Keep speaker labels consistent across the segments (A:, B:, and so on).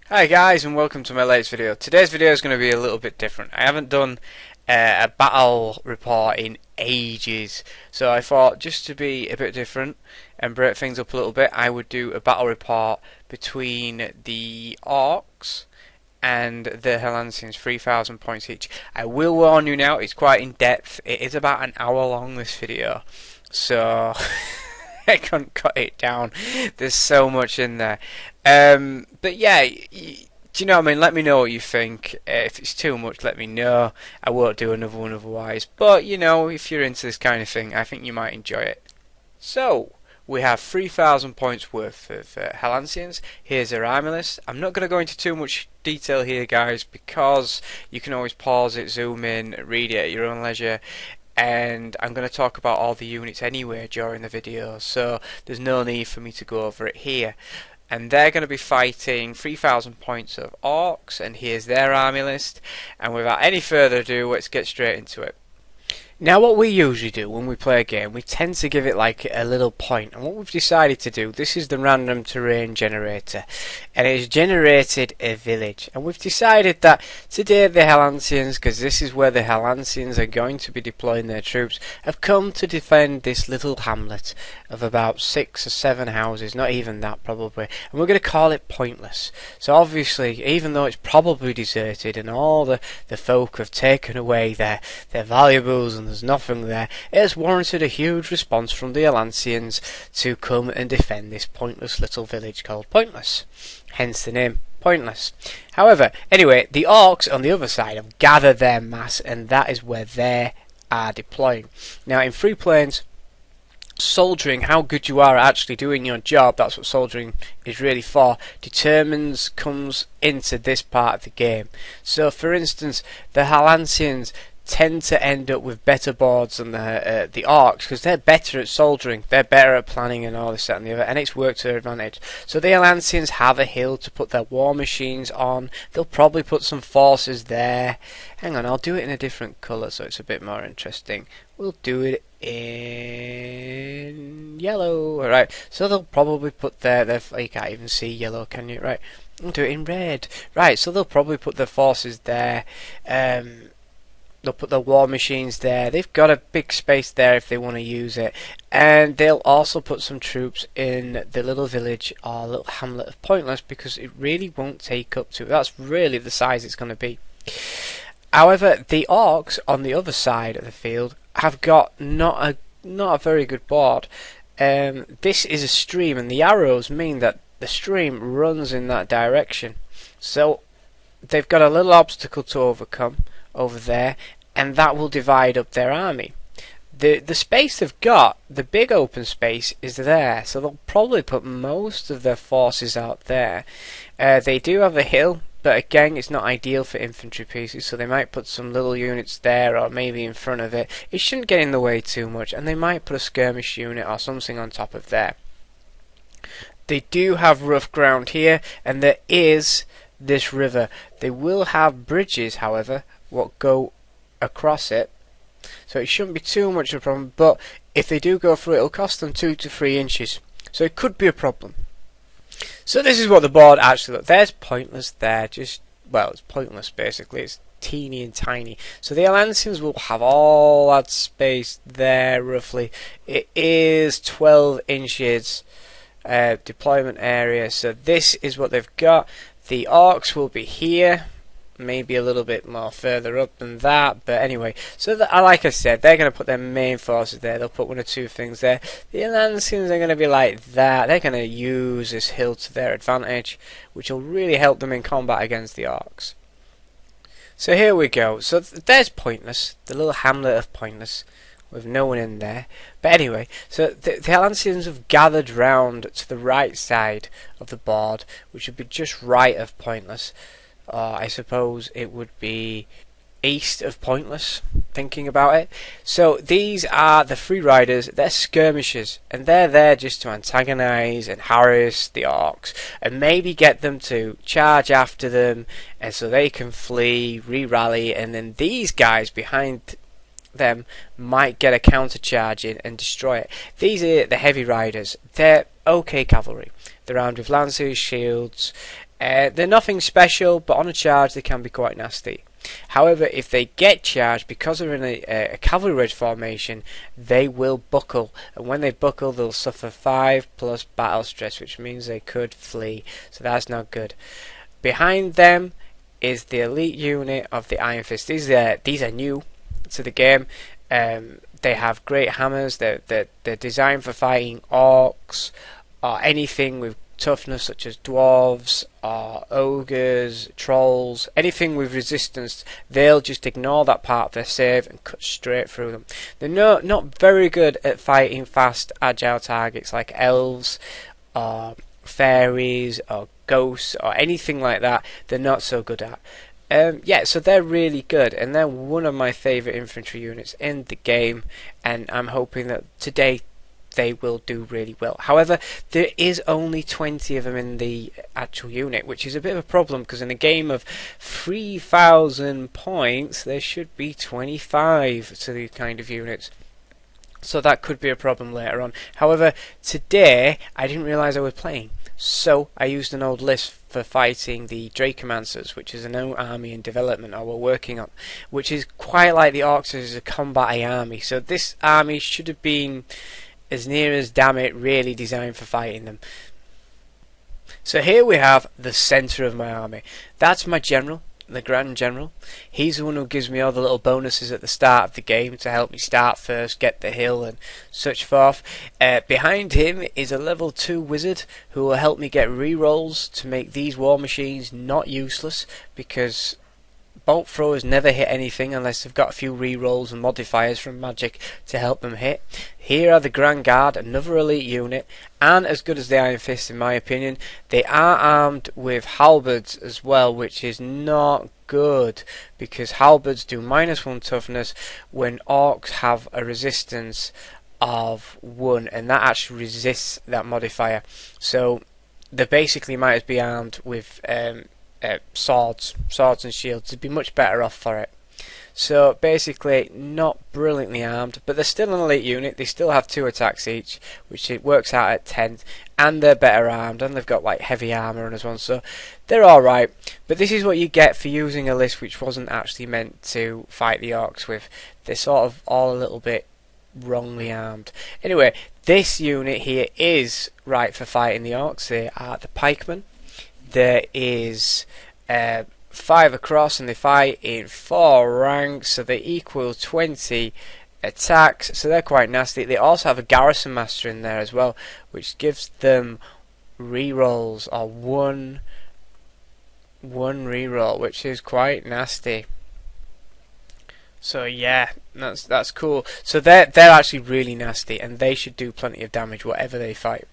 A: Hi guys and welcome to my latest video. Today's video is going to be a little bit different. I haven't done a battle report in ages, so I thought just to be a bit different and break things up a little bit, I would do a battle report between the Orcs and the Herlanceians, 3,000 points each. I will warn you now, it's quite in depth. It is about an hour long, this video, so I couldn't cut it down. There's so much in there. But yeah, do you know what I mean? Let me know what you think. If it's too much, let me know. I won't do another one otherwise. But you know, if you're into this kind of thing, I think you might enjoy it. So, we have 3,000 points worth of Herlanceians. Here's their army list. I'm not going to go into too much detail here, guys, because you can always pause it, zoom in, read it at your own leisure. And I'm going to talk about all the units anyway during the video, so there's no need for me to go over it here. And they're going to be fighting 3,000 points of Orcs, and here's their army list. And without any further ado, let's get straight into it. Now what we usually do when we play a game, we tend to give it like a little point, and what we've decided to do, this is the random terrain generator, and it has generated a village, and we've decided that today the Herlanceians, because this is where the Herlanceians are going to be deploying their troops, have come to defend this little hamlet of about 6 or 7 houses, not even that probably, and we're going to call it Pointless. So obviously, even though it's probably deserted and all the folk have taken away their valuables and there's nothing there, it has warranted a huge response from the Herlanceians to come and defend this pointless little village called Pointless. Hence the name Pointless. However, anyway, the Orcs on the other side have gathered their mass, and that is where they are deploying. Now, in free planes, soldiering, how good you are at actually doing your job, that's what soldiering is really for, comes into this part of the game. So, for instance, the Herlanceians tend to end up with better boards than the Orcs, because they're better at soldiering, they're better at planning and all this, that and the other, and it's worked to their advantage. So the Herlanceians have a hill to put their war machines on. They'll probably put some forces there. Hang on, I'll do it in a different colour so it's a bit more interesting. We'll do it in yellow. Alright, so they'll probably put you can't even see yellow, can you? Right, I'll do it in red. Right, so they'll probably put their forces there. They'll put their war machines there. They've got a big space there if they want to use it. And they'll also put some troops in the little village or little hamlet of Pointless, because it really won't take up to. That's really the size it's going to be. However, the Orcs on the other side of the field have got not a very good board. This is a stream, and the arrows mean that the stream runs in that direction. So they've got a little obstacle to overcome over there, and that will divide up their army. The space they've got, the big open space, is there, so they'll probably put most of their forces out there. They do have a hill, but again, it's not ideal for infantry pieces, so they might put some little units there, or maybe in front of it. It shouldn't get in the way too much, and they might put a skirmish unit or something on top of there. They do have rough ground here, and there is this river. They will have bridges, however, what go across it, so it shouldn't be too much of a problem, but if they do go through it, it'll cost them 2 to 3 inches, so it could be a problem. So this is what the board actually looks. There's Pointless there, it's Pointless basically, it's teeny and tiny. So the Herlanceians will have all that space there roughly. It is 12 inches deployment area, so this is what they've got. The Orcs will be here, maybe a little bit more further up than that, but anyway, so like I said, they're going to put their main forces there. They'll put 1 or 2 things there. The Herlanceians are going to be like that. They're going to use this hill to their advantage, which will really help them in combat against the Orcs. So here we go. So there's Pointless, the little hamlet of Pointless, with no one in there. But anyway, so the Herlanceians have gathered round to the right side of the board, which would be just right of Pointless. I suppose it would be east of Pointless, thinking about it. So these are the free riders. They're skirmishers, and they're there just to antagonise and harass the Orcs, and maybe get them to charge after them, and so they can flee, re-rally, and then these guys behind them might get a counter charge in and destroy it. These are the heavy riders. They're okay cavalry. They're armed with lances, shields, They're nothing special, but on a charge they can be quite nasty. However, if they get charged, because they're in a cavalry wedge formation, they will buckle, and when they buckle they'll suffer 5 plus battle stress, which means they could flee, so that's not good. Behind them is the elite unit of the Iron Fist. These are new to the game. They have great hammers. They're designed for fighting orcs or anything with toughness, such as dwarves or ogres, trolls, anything with resistance. They'll just ignore that part of their save and cut straight through them. They're not very good at fighting fast, agile targets like elves or fairies or ghosts or anything like that. They're not so good at. So they're really good, and they're one of my favourite infantry units in the game, and I'm hoping that today they will do really well. However, there is only 20 of them in the actual unit, which is a bit of a problem, because in a game of 3,000 points there should be 25 to these kind of units. So that could be a problem later on. However, today I didn't realise I was playing, so I used an old list for fighting the Dracomancers, which is a new army in development, or we're working on, which is quite like the Orcs as a combat army. So this army should have been, as near as damn it, really designed for fighting them. So here we have the centre of my army. That's my general, the Grand General. He's the one who gives me all the little bonuses at the start of the game to help me start first, get the hill and such forth. Behind him is a level 2 wizard who will help me get rerolls to make these war machines not useless, because bolt throwers never hit anything unless they've got a few rerolls and modifiers from magic to help them hit. Here are the Grand Guard, another elite unit, and as good as the Iron Fist in my opinion. They are armed with halberds as well, which is not good, because halberds do -1 toughness when orcs have a resistance of 1, and that actually resists that modifier. So they basically might as be armed with swords and shields. They'd be much better off for it. So basically not brilliantly armed, but they're still an elite unit. They still have 2 attacks each, which it works out at 10, and they're better armed, and they've got like heavy armour and so on, so they're alright. But this is what you get for using a list which wasn't actually meant to fight the orcs with. They're sort of all a little bit wrongly armed. Anyway, this unit here is right for fighting the orcs. They are the pikemen. There is 5 across, and they fight in 4 ranks, so they equal 20 attacks, so they're quite nasty. They also have a garrison master in there as well, which gives them rerolls, or one reroll, which is quite nasty. So yeah, that's cool. So they're actually really nasty, and they should do plenty of damage whatever they fight.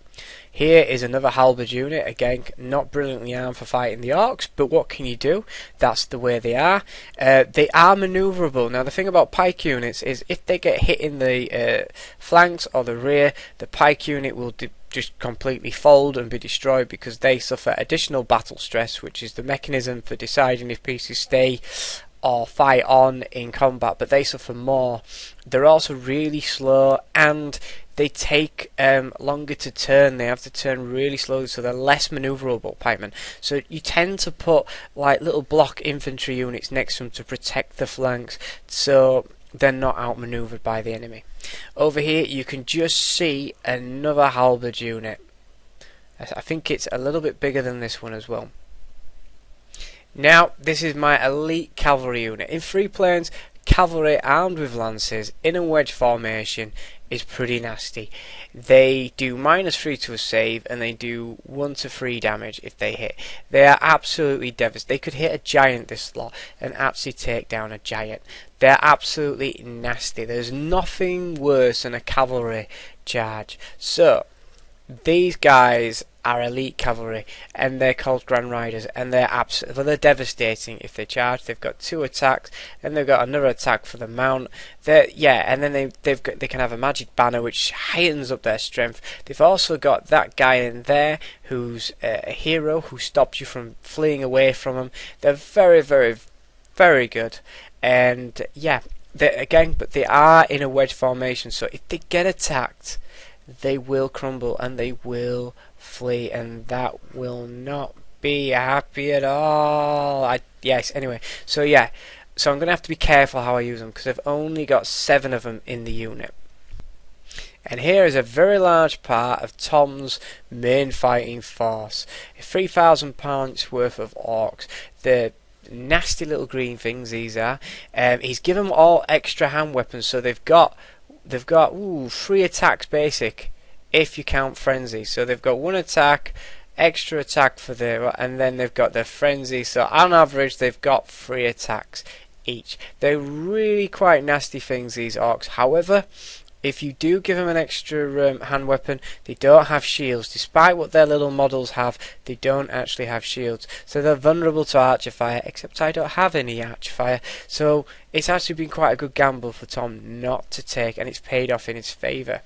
A: Here is another halberd unit, again not brilliantly armed for fighting the orcs, but what can you do? That's the way they are. They are manoeuvrable. Now the thing about pike units is if they get hit in the flanks or the rear, the pike unit will just completely fold and be destroyed, because they suffer additional battle stress, which is the mechanism for deciding if pieces stay or fight on in combat, but they suffer more. They're also really slow, and they take longer to turn. They have to turn really slowly, so they're less manoeuvrable, pikemen. So you tend to put like little block infantry units next to them to protect the flanks, so they're not outmanoeuvred by the enemy. Over here you can just see another halberd unit. I think it's a little bit bigger than this one as well. Now this is my elite cavalry unit. In 3 planes, cavalry armed with lances in a wedge formation is pretty nasty. They do -3 to a save, and they do 1 to 3 damage if they hit. They are absolutely devastating. They could hit a giant this slot and actually take down a giant. They're absolutely nasty. There's nothing worse than a cavalry charge. So these guys are elite cavalry, and they're called Grand Riders, and they're devastating if they charge. They've got 2 attacks, and they've got another attack for the mount. And then they can have a magic banner which heightens up their strength. They've also got that guy in there who's a hero who stops you from fleeing away from them. They're very, very, very good, and yeah, but they are in a wedge formation, so if they get attacked, they will crumble and they will flee, and that will not be happy at all. Yes, anyway. So yeah. So I'm going to have to be careful how I use them because I've only got 7 of them in the unit. And here is a very large part of Tom's main fighting force. 3,000 points worth of orcs. The nasty little green things these are. He's given them all extra hand weapons, so they've got 3 attacks basic if you count frenzy. So they've got 1 attack, extra attack for and then they've got their frenzy. So on average they've got 3 attacks each. They're really quite nasty things, these orcs. However, if you do give them an extra hand weapon, they don't have shields. Despite what their little models have, they don't actually have shields. So they're vulnerable to archer fire, except I don't have any archer fire. So it's actually been quite a good gamble for Tom not to take, and it's paid off in his favour.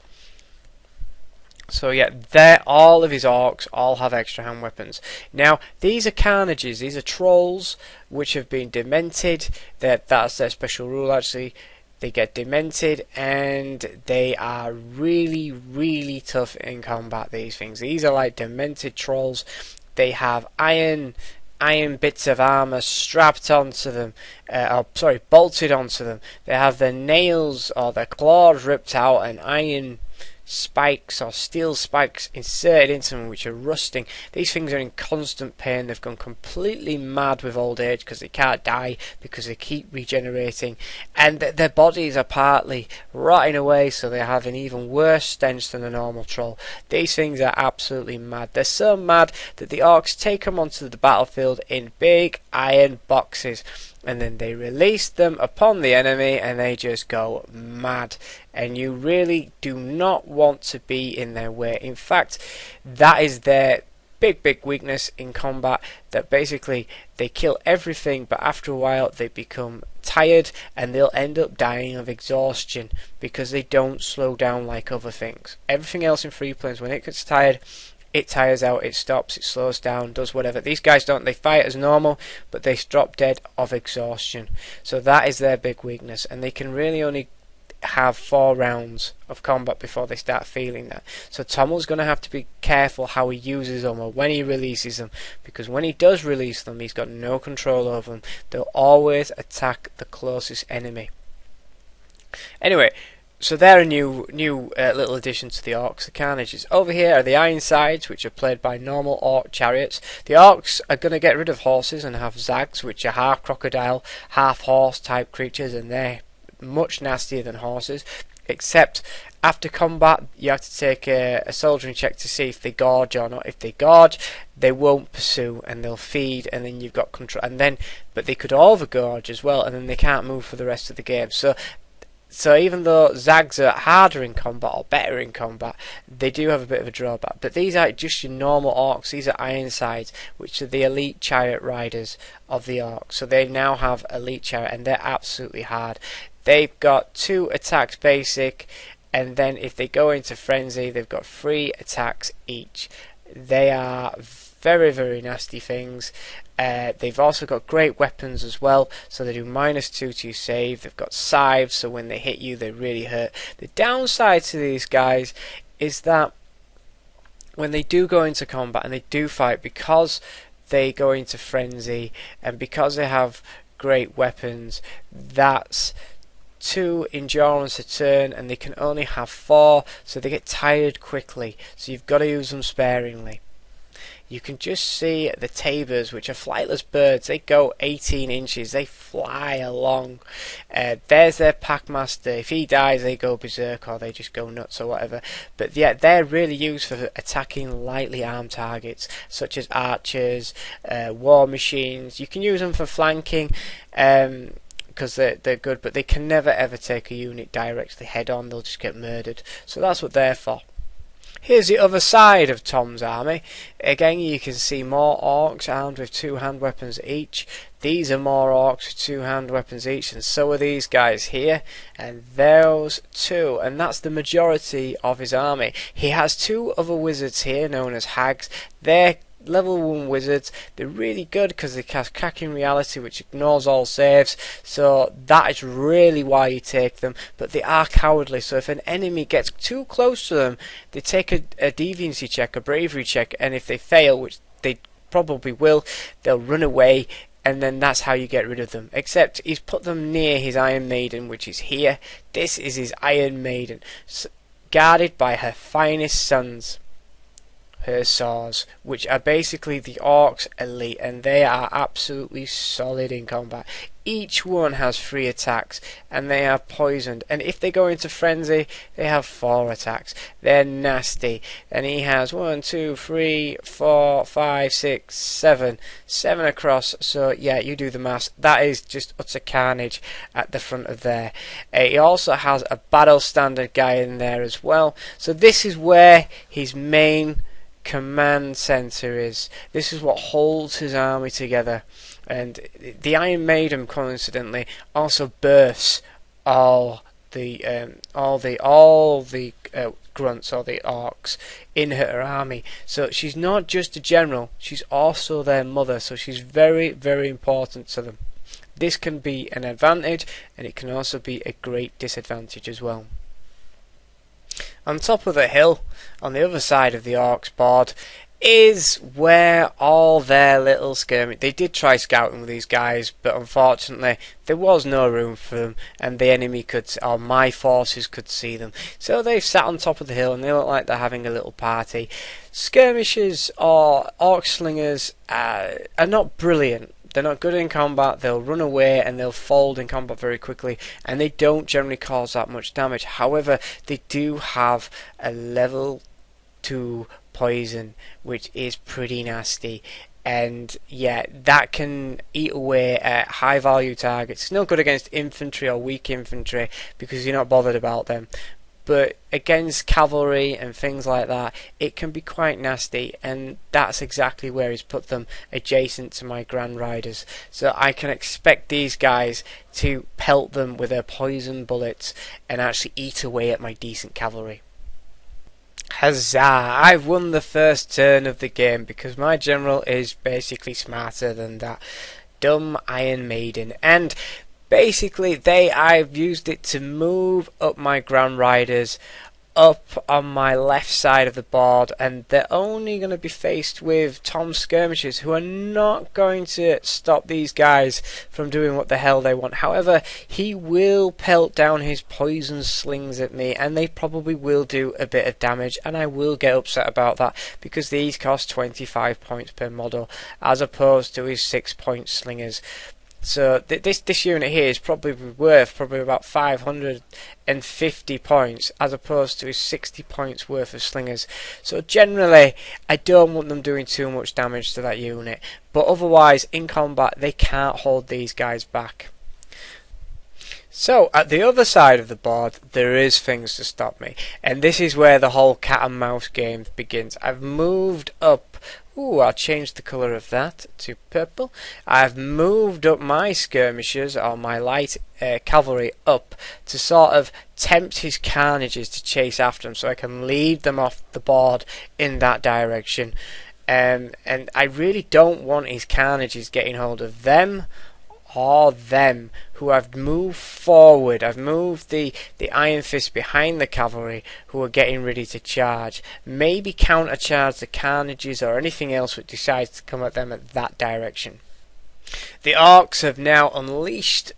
A: So yeah, all of his orcs all have extra hand weapons. Now, these are carnages, these are trolls which have been demented. That's their special rule actually. They get demented and they are really, really tough in combat, these things. These are like demented trolls. They have iron bits of armor strapped onto them, bolted onto them. They have their nails or their claws ripped out and iron spikes or steel spikes inserted into them which are rusting. These things are in constant pain. They've gone completely mad with old age because they can't die because they keep regenerating, and their bodies are partly rotting away, so they have an even worse stench than a normal troll. These things are absolutely mad. They're so mad that the orcs take them onto the battlefield in big iron boxes, and then they release them upon the enemy and they just go mad, and you really do not want to be in their way. In fact, that is their big weakness in combat, that basically they kill everything, but after a while they become tired and they'll end up dying of exhaustion because they don't slow down like other things. Everything else in free planes, when it gets tired, it tires out, it stops, it slows down, does whatever. These guys don't. They fight as normal, but they drop dead of exhaustion. So that is their big weakness, and they can really only have 4 rounds of combat before they start feeling that. So Tommel's going to have to be careful how he uses them or when he releases them, because when he does release them, he's got no control over them. They'll always attack the closest enemy. Anyway, so they're a new little addition to the orcs, the carnages. Over here are the Ironsides, which are played by normal orc chariots. The orcs are going to get rid of horses and have zags, which are half crocodile, half horse type creatures, and they're much nastier than horses. Except after combat, you have to take a soldiering check to see if they gorge or not. If they gorge, they won't pursue and they'll feed, and then you've got control. But they could overgorge as well, and then they can't move for the rest of the game. So even though zags are harder in combat or better in combat, they do have a bit of a drawback. But these are just your normal orcs. These are Ironsides, which are the elite chariot riders of the orcs. So they now have elite chariot, and they're absolutely hard. They've got 2 attacks basic, and then if they go into frenzy, they've got 3 attacks each. They are very nasty things. They've also got great weapons as well, so they do -2 to save. They've got scythes, so when they hit you they really hurt. The downside to these guys is that when they do go into combat and they do fight, because they go into frenzy and because they have great weapons, that's 2 endurance a turn, and they can only have 4, so they get tired quickly, so you've got to use them sparingly. You can just see the tabers, which are flightless birds. They go 18 inches. They fly along. There's their packmaster. If he dies, they go berserk or they just go nuts or whatever. But yeah, they're really used for attacking lightly armed targets, such as archers, war machines. You can use them for flanking, because they're good, but they can never ever take a unit directly head on. They'll just get murdered. So that's what they're for. Here's the other side of Tom's army. Again, you can see more orcs armed with 2 hand weapons each. These are more orcs with 2 hand weapons each, and so are these guys here, and those 2, and that's the majority of his army. He has 2 other wizards here known as hags. They're level 1 wizards. They're really good because they cast Cracking Reality, which ignores all saves, so that is really why you take them. But they are cowardly, so if an enemy gets too close to them, they take a deviancy check, a bravery check, and if they fail, which they probably will. They'll run away, and then that's how you get rid of them. Except he's put them near his Iron Maiden, which is here. This is his Iron Maiden, guarded by her finest sons, her saws, which are basically the Orcs elite, and they are absolutely solid in combat. Each one has 3 attacks, and they are poisoned, and if they go into frenzy, they have 4 attacks. They're nasty. And he has 1, 2, 3, 4, 5, 6, 7 across. So yeah, you do the maths. That is just utter carnage at the front of there. He also has a battle standard guy in there as well. So this is where his main command center is. This is what holds his army together. And the Iron Maiden, coincidentally, also births all the grunts, or the orcs, in her army. So she's not just a general; she's also their mother. So she's very, very important to them. This can be an advantage, and it can also be a great disadvantage as well. On top of the hill, on the other side of the Orcs board, is where all their little skirmish. They did try scouting with these guys, but unfortunately there was no room for them, and the enemy could, or my forces could see them. So they've sat on top of the hill, and they look like they're having a little party. Skirmishers or Orc slingers are not brilliant. They're not good in combat. They'll run away and they'll fold in combat very quickly, and they don't generally cause that much damage. However, they do have a level 2 poison, which is pretty nasty, and yeah, that can eat away at high value targets. It's no good against infantry or weak infantry because you're not bothered about them, but against cavalry and things like that, it can be quite nasty, and that's exactly where he's put them, adjacent to my Grand Riders. So I can expect these guys to pelt them with their poison bullets and actually eat away at my decent cavalry. Huzzah! I've won the first turn of the game because my general is basically smarter than that dumb Iron Maiden, and basically I've used it to move up my Grand Riders up on my left side of the board, and they're only going to be faced with Tom's skirmishers, who are not going to stop these guys from doing what the hell they want. However, he will pelt down his poison slings at me, and they probably will do a bit of damage, and I will get upset about that because these cost 25 points per model as opposed to his 6-point slingers. So this unit here is probably worth about 550 points as opposed to his 60 points worth of slingers. So generally I don't want them doing too much damage to that unit, but otherwise in combat they can't hold these guys back. So at the other side of the board there is things to stop me, and this is where the whole cat and mouse game begins. I've moved up. I'll change the colour of that to purple. I've moved up my skirmishers, or my light cavalry, up to sort of tempt his carnages to chase after him, so I can lead them off the board in that direction. And I really don't want his carnages getting hold of them or them, who I've moved forward. I've moved the Iron Fist behind the cavalry, who are getting ready to charge. Maybe countercharge the carnages or anything else which decides to come at them at that direction. The Orcs have now unleashed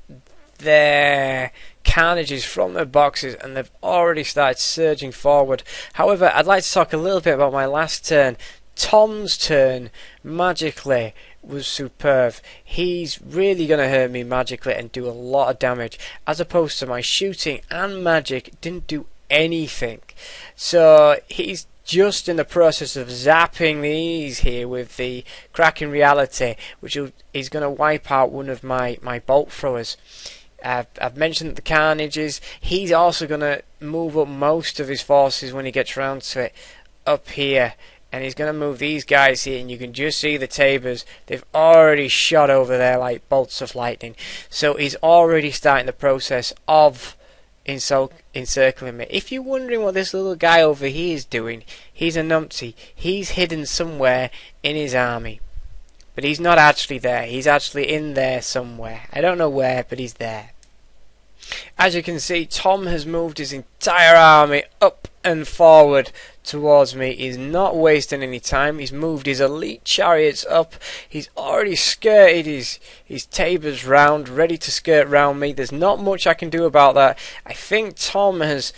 A: their carnages from their boxes, and they've already started surging forward. However, I'd like to talk a little bit about my last turn. Tom's turn, magically, was superb. He's really going to hurt me magically and do a lot of damage, as opposed to my shooting and magic didn't do anything. So he's just in the process of zapping these here with the Cracking Reality, which is going to wipe out one of my bolt throwers. I've mentioned the carnages. He's also going to move up most of his forces when he gets round to it up here, and he's going to move these guys here, and you can just see the tabers. They've already shot over there like bolts of lightning. So he's already starting the process of encircling me. If you're wondering what this little guy over here is doing, he's a numpty. He's hidden somewhere in his army. But he's not actually there. He's actually in there somewhere. I don't know where, but he's there. As you can see, Tom has moved his entire army up and forward towards me. He's not wasting any time. He's moved his elite chariots up. He's already skirted his tabors round, ready to skirt round me. There's not much I can do about that. I think Tom is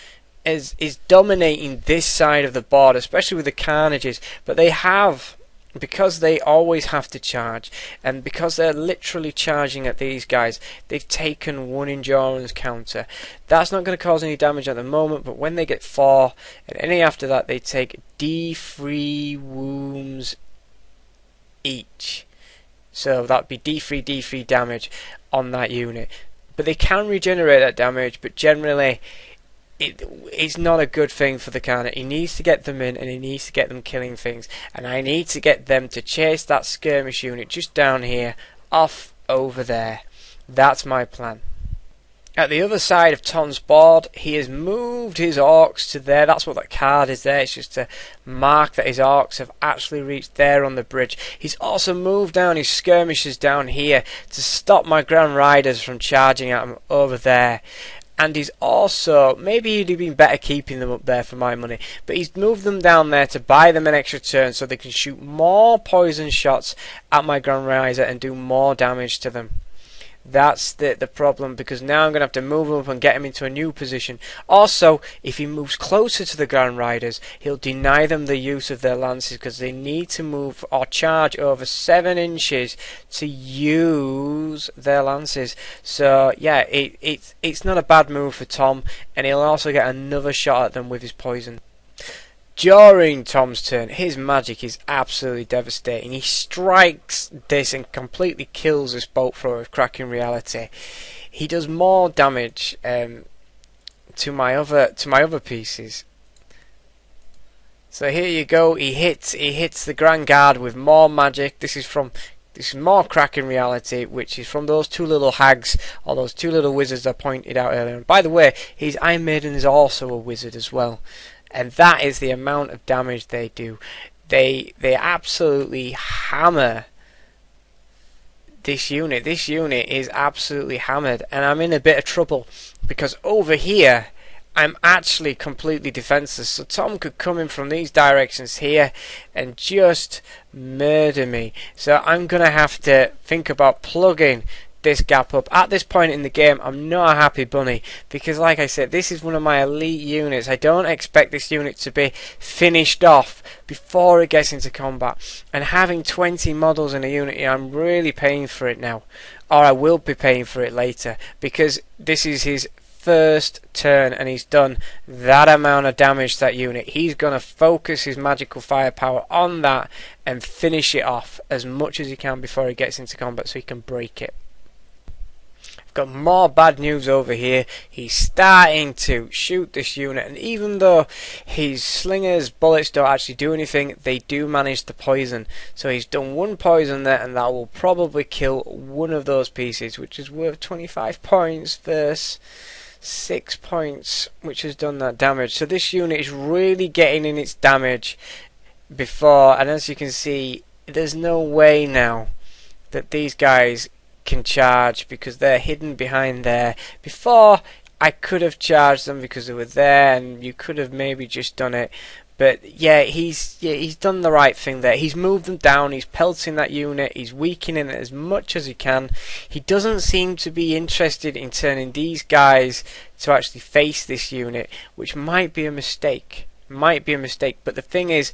A: dominating this side of the board, especially with the carnages, but they have, because they always have to charge, and because they're literally charging at these guys, they've taken 1 endurance counter. That's not going to cause any damage at the moment, but when they get 4 and any after that, they take D3 wounds each. So that'd be D3 damage on that unit. But they can regenerate that damage, but generally it's not a good thing for the Carnot. He needs to get them in, and he needs to get them killing things, and I need to get them to chase that skirmish unit just down here off over there. That's my plan. At the other side of Tom's board, he has moved his Orcs to there. That's what that card is there. It's just to mark that his Orcs have actually reached there on the bridge. He's also moved down his skirmishers down here to stop my Grand Riders from charging at him over there. And he's also, maybe he'd have been better keeping them up there for my money, but he's moved them down there to buy them an extra turn so they can shoot more poison shots at my Grand Riser and do more damage to them. That's the problem, because now I'm going to have to move him up and get him into a new position. Also, if he moves closer to the Grand Riders, he'll deny them the use of their lances, because they need to move or charge over 7 inches to use their lances. So yeah, it's not a bad move for Tom, and he'll also get another shot at them with his poison. During Tom's turn, his magic is absolutely devastating. He strikes this and completely kills this bolt thrower with cracking reality. He does more damage to my other pieces. So here you go. He hits the Grand Guard with more magic. This is more cracking reality, which is from those 2 little hags, or those 2 little wizards I pointed out earlier. And by the way, his Iron Maiden is also a wizard as well. And that is the amount of damage they do. They absolutely hammer this unit. This unit is absolutely hammered, and I'm in a bit of trouble because over here I'm actually completely defenseless. So Tom could come in from these directions here and just murder me. So I'm gonna have to think about plugging this gap up. At this point in the game, I'm not a happy bunny, because like I said, this is one of my elite units. I don't expect this unit to be finished off before it gets into combat, and having 20 models in a unit, I'm really paying for it now, or I will be paying for it later, because this is his first turn and he's done that amount of damage to that unit. He's going to focus his magical firepower on that and finish it off as much as he can before he gets into combat so he can break it. Got more bad news over here. He's starting to shoot this unit, and even though his slingers bullets don't actually do anything, they do manage to poison. So he's done 1 poison there, and that will probably kill one of those pieces, which is worth 25 points versus 6 points, which has done that damage. So this unit is really getting in its damage before, and as you can see, there's no way now that these guys can charge because they're hidden behind there. Before, I could have charged them because they were there, and you could have maybe just done it. But yeah, he's done the right thing there. He's moved them down. He's pelting that unit. He's weakening it as much as he can. He doesn't seem to be interested in turning these guys to actually face this unit, which might be a mistake. But the thing is,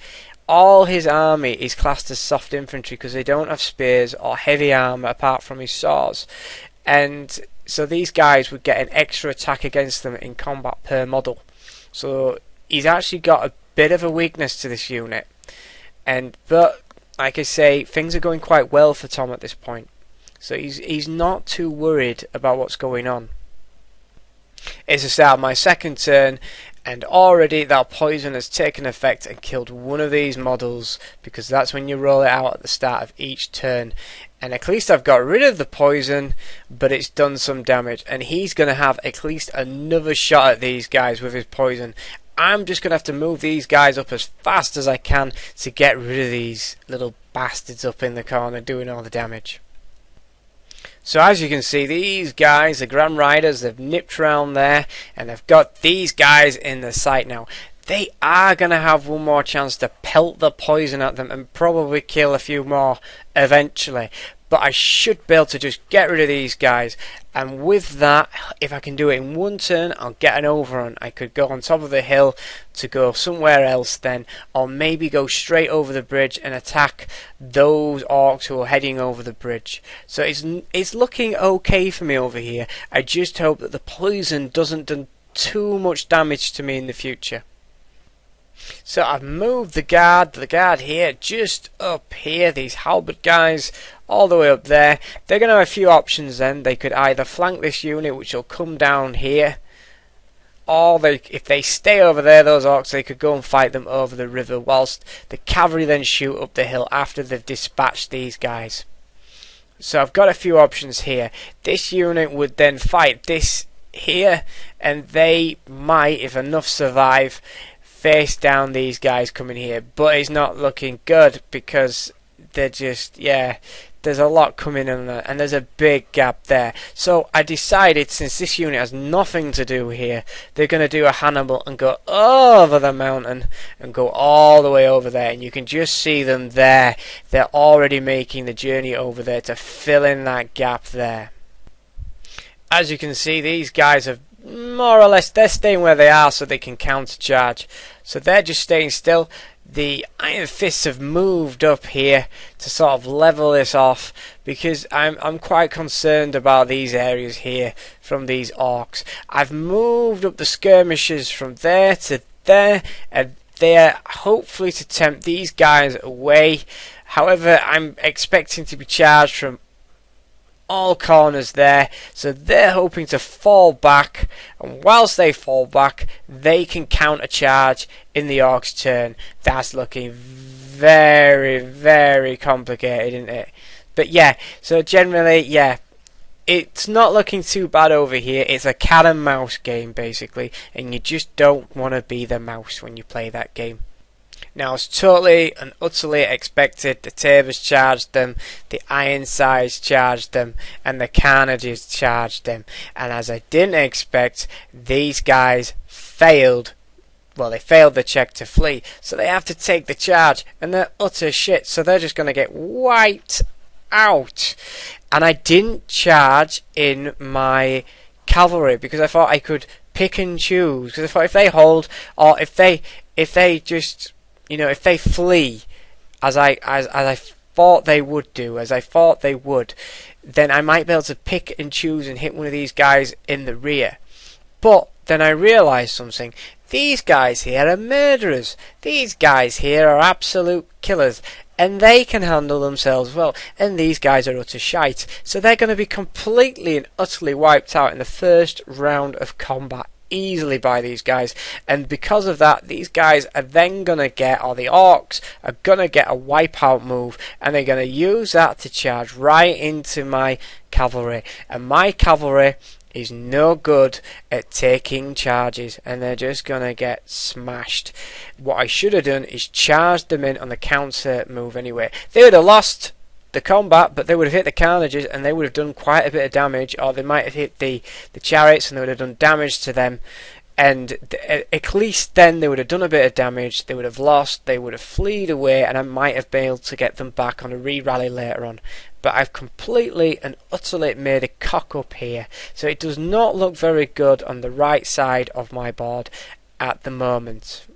A: all his army is classed as soft infantry because they don't have spears or heavy armor apart from his swords, and so these guys would get an extra attack against them in combat per model. So he's actually got a bit of a weakness to this unit, but like I say, things are going quite well for Tom at this point, so he's not too worried about what's going on. It's the start of my second turn, and already that poison has taken effect and killed one of these models, because that's when you roll it out at the start of each turn. And at least I've got rid of the poison, but it's done some damage, and he's going to have at least another shot at these guys with his poison. I'm just going to have to move these guys up as fast as I can to get rid of these little bastards up in the corner doing all the damage. So as you can see, these guys, the Grand Riders, they've nipped around there, and they've got these guys in the sight now. they are going to have one more chance to pelt the poison at them and probably kill a few more eventually. But I should be able to just get rid of these guys, and with that, if I can do it in one turn, I'll get an overrun. I could go on top of the hill to go somewhere else then, or maybe go straight over the bridge and attack those orcs who are heading over the bridge. So it's looking okay for me over here. I just hope that the poison doesn't do too much damage to me in the future. So I've moved the guard here, just up here, these halberd guys, all the way up there. They're going to have a few options then. They could either flank this unit, which will come down here, or if they stay over there, those orcs, they could go and fight them over the river, whilst the cavalry then shoot up the hill after they've dispatched these guys. So I've got a few options here. This unit would then fight this here, and they might, if enough survive, face down these guys coming here. But it's not looking good because they're just, yeah, there's a lot coming in there, and there's a big gap there. So I decided, since this unit has nothing to do here, they're going to do a Hannibal and go over the mountain and go all the way over there, and you can just see them there. They're already making the journey over there to fill in that gap there. As you can see, these guys have more or less, they're staying where they are so they can countercharge. So they're just staying still. The Iron Fists have moved up here to sort of level this off, because I'm quite concerned about these areas here from these orcs. I've moved up the skirmishers from there to there, and they're hopefully to tempt these guys away. However, I'm expecting to be charged from all corners there, so they're hoping to fall back, and whilst they fall back, they can counter charge in the orcs' turn. That's looking very, very complicated, isn't it? But yeah, so generally, yeah, it's not looking too bad over here. It's a cat and mouse game basically, and you just don't want to be the mouse when you play that game. Now, it's totally and utterly expected. The Tabors charged them, the Ironsides charged them, and the Carnages charged them. And as I didn't expect, these guys failed. Well, they failed the check to flee, so they have to take the charge, and they're utter shit, so they're just going to get wiped out. And I didn't charge in my cavalry because I thought I could pick and choose. Because I thought if they hold, or if they just, you know, if they flee, as I thought they would do, as I thought they would, then I might be able to pick and choose and hit one of these guys in the rear. But then I realised something. These guys here are murderers. These guys here are absolute killers. And they can handle themselves well. And these guys are utter shite. So they're going to be completely and utterly wiped out in the first round of combat. Easily by these guys, and because of that, these guys are then gonna get, or the orcs are gonna get a wipeout move, and they're gonna use that to charge right into my cavalry, and my cavalry is no good at taking charges, and they're just gonna get smashed. What I should have done is charged them in on the counter move anyway. They would have lost the combat, but they would have hit the Carnages and they would have done quite a bit of damage, or they might have hit the chariots and they would have done damage to them, and at least then they would have done a bit of damage. They would have lost, they would have fleed away, and I might have been able to get them back on a re-rally later on. But I've completely and utterly made a cock up here, so it does not look very good on the right side of my board at the moment.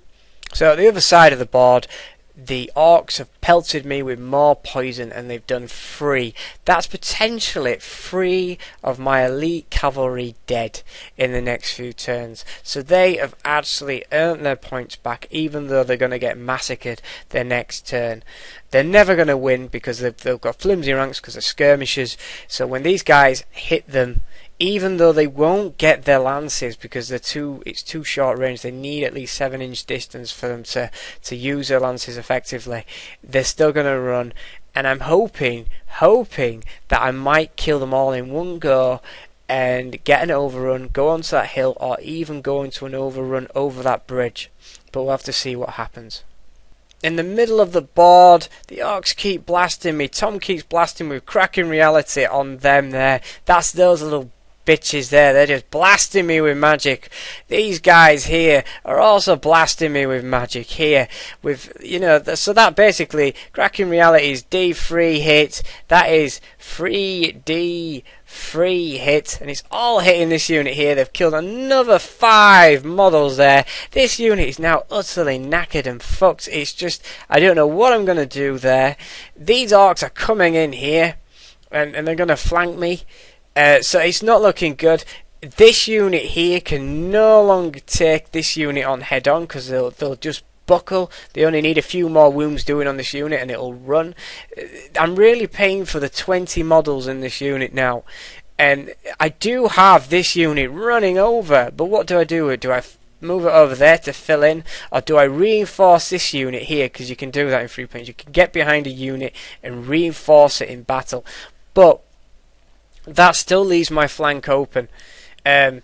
A: So at the other side of the board, the orcs have pelted me with more poison, and they've done 3. That's potentially 3 of my elite cavalry dead in the next few turns. So they have actually earned their points back, even though they're going to get massacred their next turn. They're never going to win because they've got flimsy ranks because of skirmishers. So when these guys hit them, even though they won't get their lances because it's too short range, they need at least 7-inch distance for them to use their lances effectively, they're still going to run. And I'm hoping that I might kill them all in one go and get an overrun, go onto that hill, or even go into an overrun over that bridge. But we'll have to see what happens. In the middle of the board, the orcs keep blasting me. Tom keeps blasting with cracking reality on them there. That's those little bitches there, they're just blasting me with magic. These guys here are also blasting me with magic here. With, you know, so that basically, cracking reality is D3 hit. That is 3D free hit, and it's all hitting this unit here. They've killed another 5 models there. This unit is now utterly knackered and fucked. It's just, I don't know what I'm going to do there. These orcs are coming in here, and they're going to flank me. So it's not looking good. This unit here can no longer take this unit on head on, because they'll just buckle. They only need a few more wounds doing on this unit and it'll run. I'm really paying for the 20 models in this unit now, and I do have this unit running over, but what do I do? Do I move it over there to fill in, or do I reinforce this unit here? Because you can do that in free planes. You can get behind a unit and reinforce it in battle, but that still leaves my flank open. Well,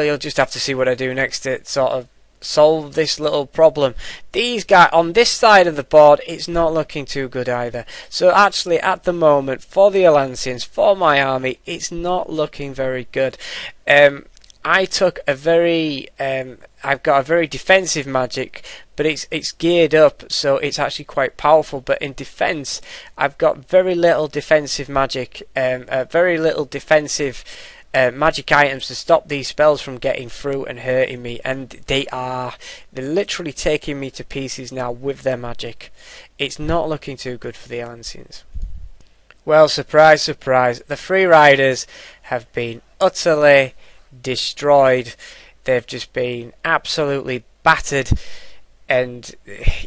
A: you'll just have to see what I do next to sort of solve this little problem. These guys on this side of the board, it's not looking too good either. So actually at the moment, for the Herlanceians, for my army, it's not looking very good. I took a very I've got a very defensive magic, but it's geared up, so it's actually quite powerful. But in defense, I've got very little defensive magic, very little defensive magic items to stop these spells from getting through and hurting me, and they're literally taking me to pieces now with their magic. It's not looking too good for the Herlanceians. Well, surprise, surprise, the free riders have been utterly destroyed. They've just been absolutely battered. And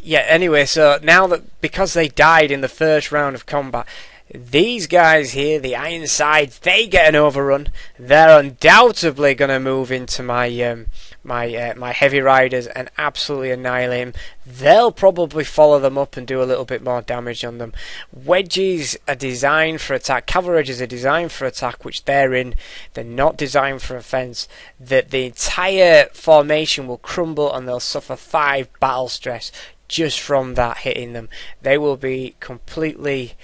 A: yeah, anyway, so now that, because they died in the first round of combat, these guys here, the Ironsides, they get an overrun. They're undoubtedly going to move into my my heavy riders and absolutely annihilate them. They'll probably follow them up and do a little bit more damage on them. Wedges are designed for attack. Cavalry wedges are designed for attack, which they're in. They're not designed for offense. That the entire formation will crumble and they'll suffer 5 battle stress just from that hitting them. They will be completely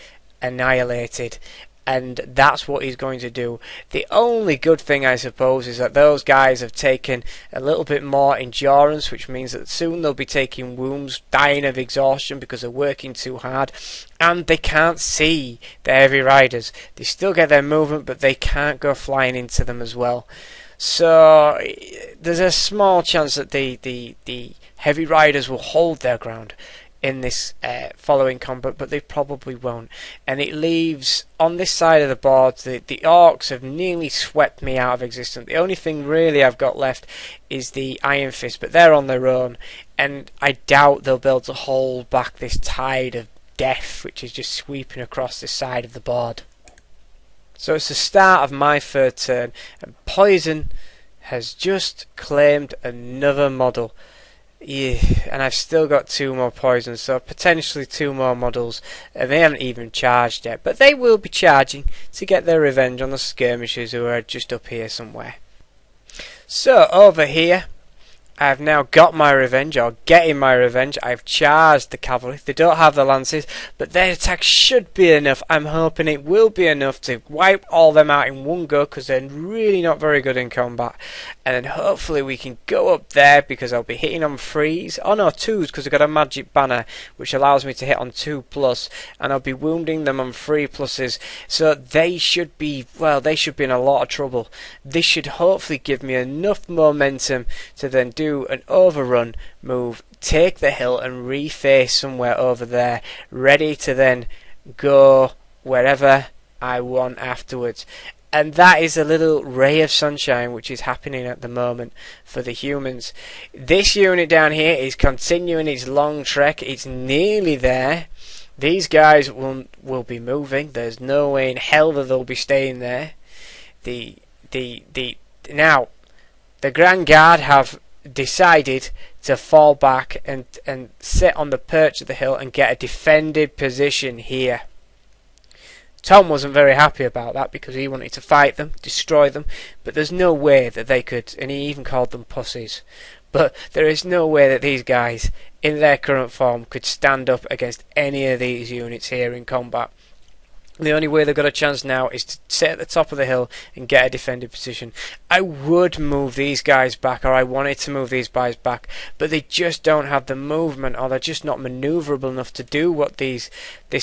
A: annihilated, and that's what he's going to do. The only good thing, I suppose, is that those guys have taken a little bit more endurance, which means that soon they'll be taking wounds, dying of exhaustion because they're working too hard, and they can't see the heavy riders. They still get their movement, but they can't go flying into them as well. So there's a small chance that the heavy riders will hold their ground in this following combat, but they probably won't. And it leaves, on this side of the board, the Orcs have nearly swept me out of existence. The only thing really I've got left is the Iron Fist, but they're on their own, and I doubt they'll be able to hold back this tide of death which is just sweeping across this side of the board. So it's the start of my third turn, and Poison has just claimed another model. Yeah, and I've still got 2 more poisons, so potentially 2 more models, and they haven't even charged yet, but they will be charging to get their revenge on the skirmishers who are just up here somewhere. So over here, I've now got my revenge, or getting my revenge. I've charged the cavalry. They don't have the lances, but their attack should be enough. I'm hoping it will be enough to wipe all them out in one go, because they're really not very good in combat. And then hopefully we can go up there, because I'll be hitting on 3s. Oh no, 2s, because I've got a magic banner, which allows me to hit on 2+, and I'll be wounding them on 3+. So they should be, well, they should be in a lot of trouble. This should hopefully give me enough momentum to then do an overrun move, take the hill and reface somewhere over there, ready to then go wherever I want afterwards. And that is a little ray of sunshine which is happening at the moment for the humans. This unit down here is continuing its long trek. It's nearly there. These guys will be moving. There's no way in hell that they'll be staying there. Now the Grand Guard have decided to fall back and sit on the perch of the hill and get a defended position here. Tom wasn't very happy about that, because he wanted to fight them, destroy them, but there's no way that they could, and he even called them pussies, but there is no way that these guys in their current form could stand up against any of these units here in combat. The only way they've got a chance now is to sit at the top of the hill and get a defended position. I would move these guys back, or I wanted to move these guys back, but they just don't have the movement, or they're just not manoeuvrable enough to do what this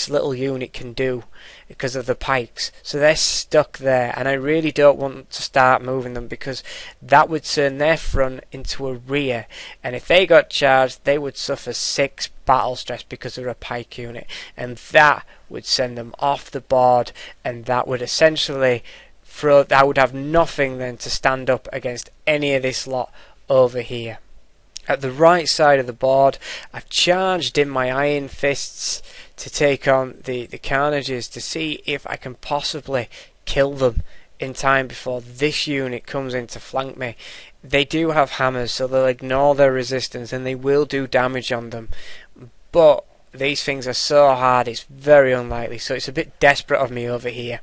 A: little unit can do because of the pikes. So they're stuck there, and I really don't want to start moving them because that would turn their front into a rear, and if they got charged, they would suffer 6 battle stress because they're a pike unit, and that would send them off the board, and that would essentially I would have nothing then to stand up against any of this lot over here. At the right side of the board, I've charged in my iron fists to take on the carnages to see if I can possibly kill them in time before this unit comes in to flank me. They do have hammers, so they'll ignore their resistance and they will do damage on them, but these things are so hard it's very unlikely, so it's a bit desperate of me over here.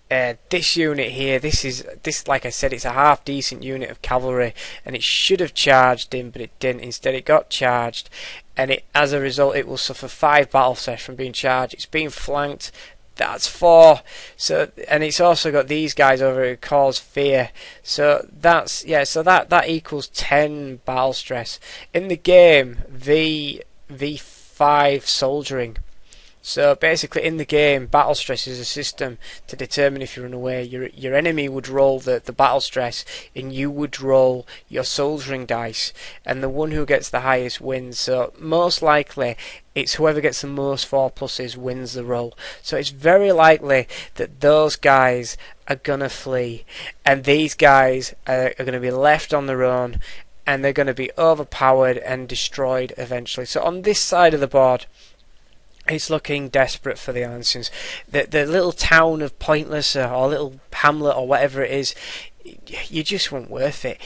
A: This unit here, this like I said, it's a half decent unit of cavalry, and it should have charged in, but it didn't. Instead it got charged, and as a result it will suffer 5 battle stress from being charged. It's being flanked, that's 4. So, and it's also got these guys over here who cause fear, so that's, yeah, so that equals 10 battle stress. In the game, V5 soldiering. So basically in the game, battle stress is a system to determine if you run away. Your enemy would roll the battle stress and you would roll your soldiering dice, and the one who gets the highest wins. So most likely it's whoever gets the most 4+s wins the roll. So it's very likely that those guys are gonna flee, and these guys are gonna be left on their own, and they're gonna be overpowered and destroyed eventually. So on this side of the board, it's looking desperate for the Herlanceians. The little town of Pointless, or little hamlet, or whatever it is, you just weren't worth it.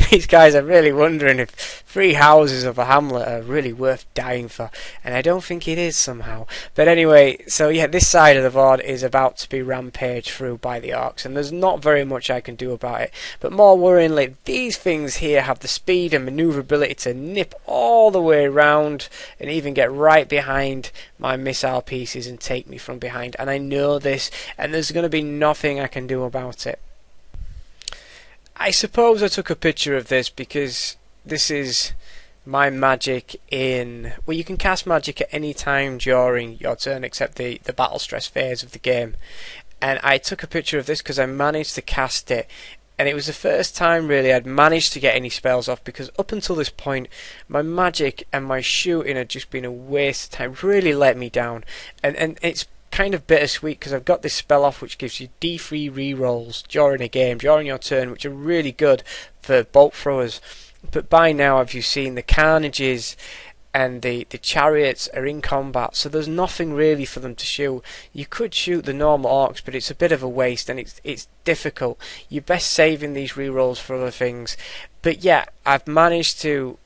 A: These guys are really wondering if 3 houses of a hamlet are really worth dying for, and I don't think it is somehow. But anyway, so yeah, this side of the board is about to be rampaged through by the Orcs, and there's not very much I can do about it. But more worryingly, these things here have the speed and manoeuvrability to nip all the way around and even get right behind my missile pieces and take me from behind, and I know this, and there's going to be nothing I can do about it. I suppose I took a picture of this because this is my magic in... Well, you can cast magic at any time during your turn except the battle stress phase of the game. And I took a picture of this because I managed to cast it. And it was the first time really I'd managed to get any spells off, because up until this point my magic and my shooting had just been a waste of time, really let me down. And it's kind of bittersweet because I've got this spell off which gives you D3 rerolls during a game, during your turn, which are really good for bolt throwers. But by now, as you've seen, the carnages and the chariots are in combat, so there's nothing really for them to shoot. You could shoot the normal orcs, but it's a bit of a waste and it's difficult. You're best saving these rerolls for other things. But yeah, I've managed to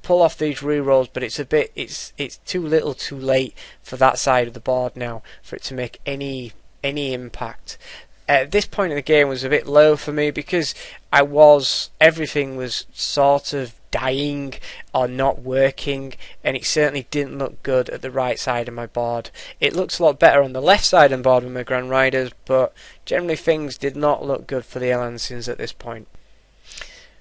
A: pull off these rerolls, but it's too little too late for that side of the board now for it to make any impact. At this point in the game was a bit low for me because everything was sort of dying or not working, and it certainly didn't look good at the right side of my board. It looks a lot better on the left side of the board with my Grand Riders, but generally things did not look good for the Herlanceians at this point.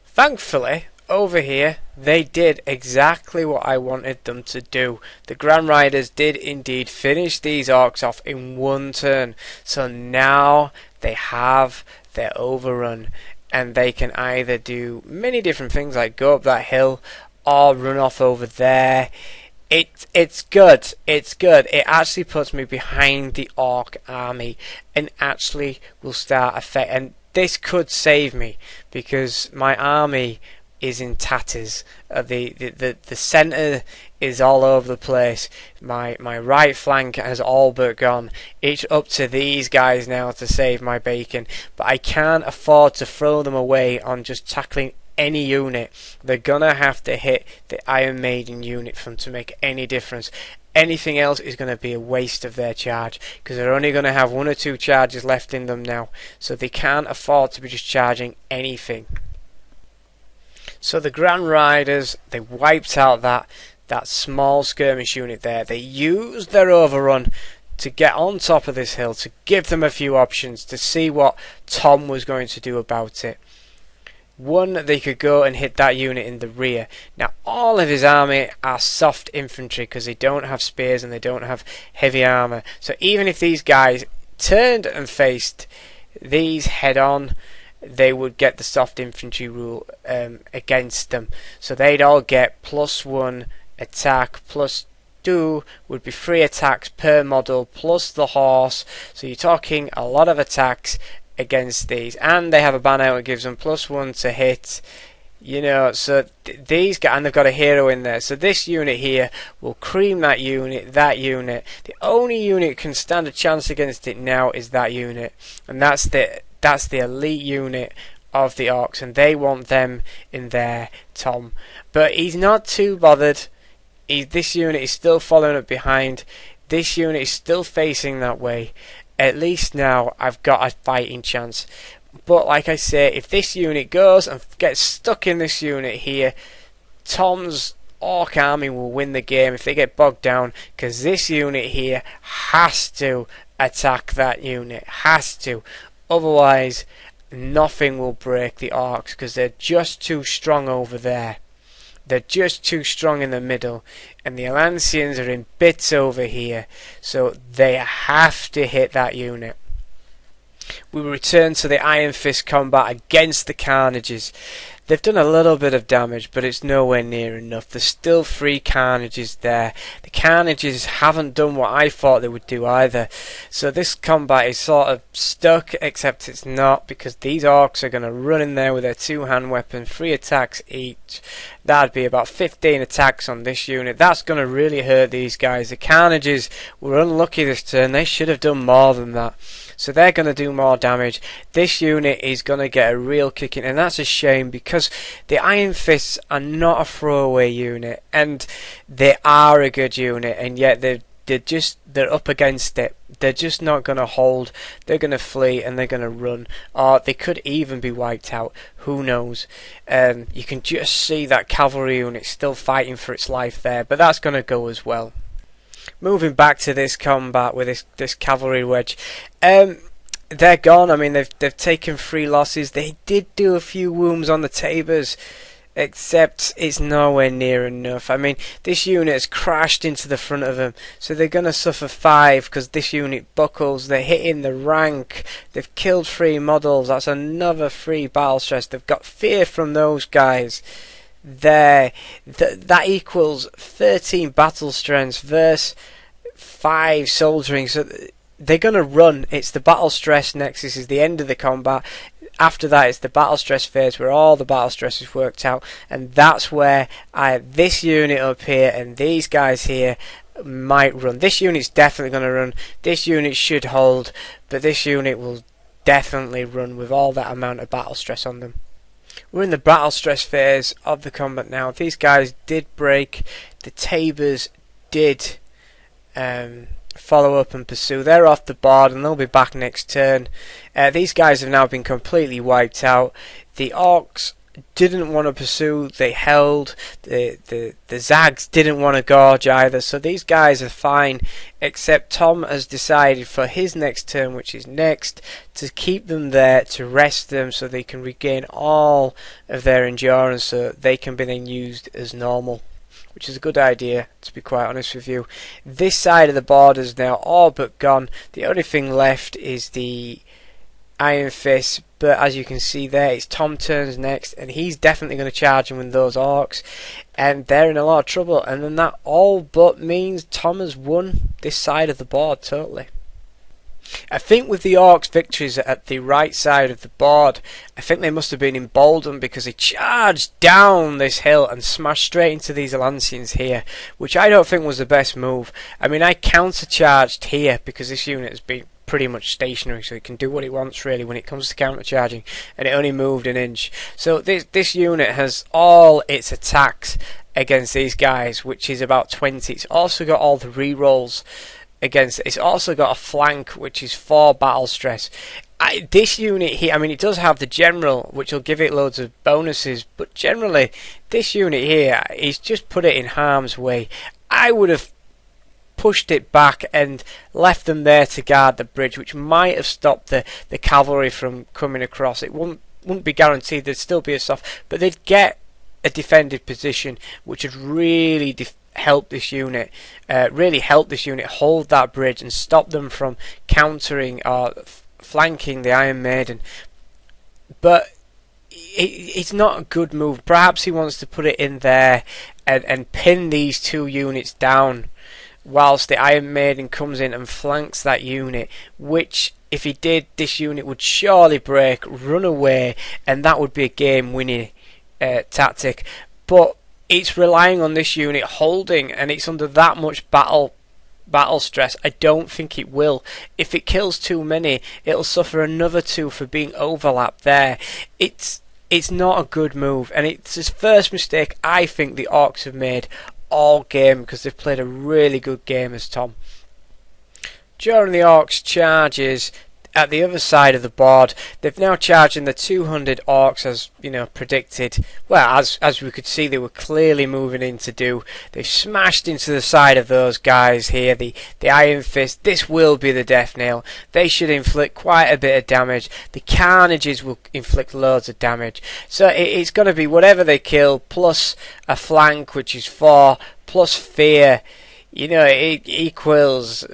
A: Thankfully, over here, they did exactly what I wanted them to do. The Grand Riders did indeed finish these Orcs off in one turn, so now they have their overrun, and they can either do many different things like go up that hill or run off over there. It's good. It actually puts me behind the Orc army and actually will start affect, and this could save me because my army is in tatters. The centre is all over the place. My right flank has all but gone. It's up to these guys now to save my bacon, but I can't afford to throw them away on just tackling any unit. They're gonna have to hit the Iron Maiden unit for them to make any difference. Anything else is going to be a waste of their charge because they're only going to have 1 or 2 charges left in them now, so they can't afford to be just charging anything. So the Grand Riders, they wiped out that small skirmish unit there. They used their overrun to get on top of this hill, to give them a few options, to see what Tom was going to do about it. One, they could go and hit that unit in the rear. Now, all of his army are soft infantry because they don't have spears and they don't have heavy armour. So even if these guys turned and faced these head on, they would get the soft infantry rule against them. So they'd all get +1 attack, +2 would be 3 attacks per model, plus the horse. So you're talking a lot of attacks against these, and they have a ban out that gives them +1 to hit, you know. So these guys, and they've got a hero in there, so this unit here will cream that unit. The only unit that can stand a chance against it now is that unit, and that's the elite unit of the Orcs, and they want them in there, Tom. But he's not too bothered. This unit is still following up behind. This unit is still facing that way. At least now I've got a fighting chance. But like I say, if this unit goes and gets stuck in this unit here, Tom's Orc army will win the game if they get bogged down, because this unit here has to attack that unit. Has to. Otherwise, nothing will break the Orcs, because they're just too strong over there. They're just too strong in the middle, and the Herlanceians are in bits over here, so they have to hit that unit. We return to the Iron Fist combat against the Carnages. They've done a little bit of damage, but it's nowhere near enough. There's still 3 Carnages there. The Carnages haven't done what I thought they would do either. So this combat is sort of stuck, except it's not, because these Orcs are going to run in there with their 2-hand weapon, 3 attacks each. That'd be about 15 attacks on this unit. That's going to really hurt these guys. The Carnages were unlucky this turn. They should have done more than that. So they're going to do more damage. This unit is going to get a real kicking, and that's a shame, because the Iron Fists are not a throwaway unit, and they are a good unit, and yet they're up against it. They're just not going to hold. They're going to flee and they're going to run, or they could even be wiped out. Who knows? You can just see that cavalry unit still fighting for its life there, but that's going to go as well. Moving back to this combat with this cavalry wedge, they're gone. I mean, they've taken 3 losses. They did do a few wounds on the Tabors, except it's nowhere near enough. I mean, this unit has crashed into the front of them, so they're going to suffer 5 because this unit buckles. They're hitting the rank. They've killed 3 models. That's another 3 battle stress. They've got fear from those guys. That equals 13 battle strengths versus 5 soldiering. So they're going to run. It's the battle stress next. This is the end of the combat. After that, it's the battle stress phase where all the battle stress is worked out, and that's where this unit up here and these guys here might run. This unit's definitely going to run. This unit should hold, but this unit will definitely run with all that amount of battle stress on them. We're in the battle stress phase of the combat now. These guys did break. The Tabors did follow up and pursue. They're off the board and they'll be back next turn. These guys have now been completely wiped out. The Orcs didn't want to pursue. They held. The Zags didn't want to gorge either. So these guys are fine, except Tom has decided for his next turn, which is next, to keep them there, to rest them so they can regain all of their endurance, so they can be then used as normal, which is a good idea, to be quite honest with you. This side of the board is now all but gone. The only thing left is the Iron Fist, but as you can see there, it's Tom turns next, and he's definitely going to charge him with those Orcs, and they're in a lot of trouble. And then that all but means Tom has won this side of the board totally. I think with the Orcs' victories at the right side of the board, I think they must have been emboldened because they charged down this hill and smashed straight into these Herlanceians here, which I don't think was the best move. I mean, I counter-charged here because this unit has been pretty much stationary, so it can do what it wants really when it comes to counter-charging, and it only moved an inch. So this unit has all its attacks against these guys, which is about 20. It's also got all the re-rolls against it. It's also got a flank, which is 4 battle stress. This unit here, I mean, it does have the general, which will give it loads of bonuses, but generally, this unit here is just put it in harm's way. I would have pushed it back and left them there to guard the bridge, which might have stopped the cavalry from coming across. It wouldn't be guaranteed. There'd still be a soft, but they'd get a defended position, which would really help this unit hold that bridge and stop them from countering or flanking the Iron Maiden. But it's not a good move. Perhaps he wants to put it in there and pin these two units down whilst the Iron Maiden comes in and flanks that unit, which if he did, this unit would surely break, run away, and that would be a game winning tactic. But it's relying on this unit holding, and it's under that much battle stress. I don't think it will. If it kills too many, it'll suffer another two for being overlapped there. It's not a good move, and it's his first mistake I think the Orcs have made all game, because they've played a really good game as Tom. During the Orcs charges at the other side of the board, they've now charged in the 200 Orcs as predicted. Well, as we could see, they were clearly moving in to do. They've smashed into the side of those guys here. The Iron Fist. This will be the death nail. They should inflict quite a bit of damage. The Carnages will inflict loads of damage. So it's going to be whatever they kill plus a flank, which is 4, plus fear. It equals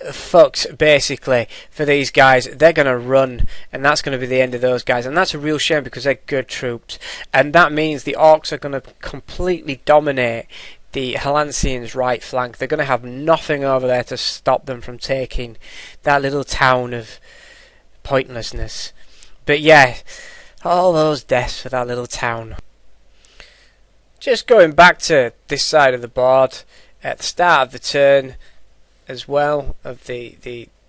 A: fucked basically for these guys. They're going to run, and that's going to be the end of those guys, and that's a real shame because they're good troops, and that means the Orcs are going to completely dominate the Herlanceians' right flank. They're going to have nothing over there to stop them from taking that little town of pointlessness. But yeah, all those deaths for that little town. Just going back to this side of the board, at the start of the turn as well, of the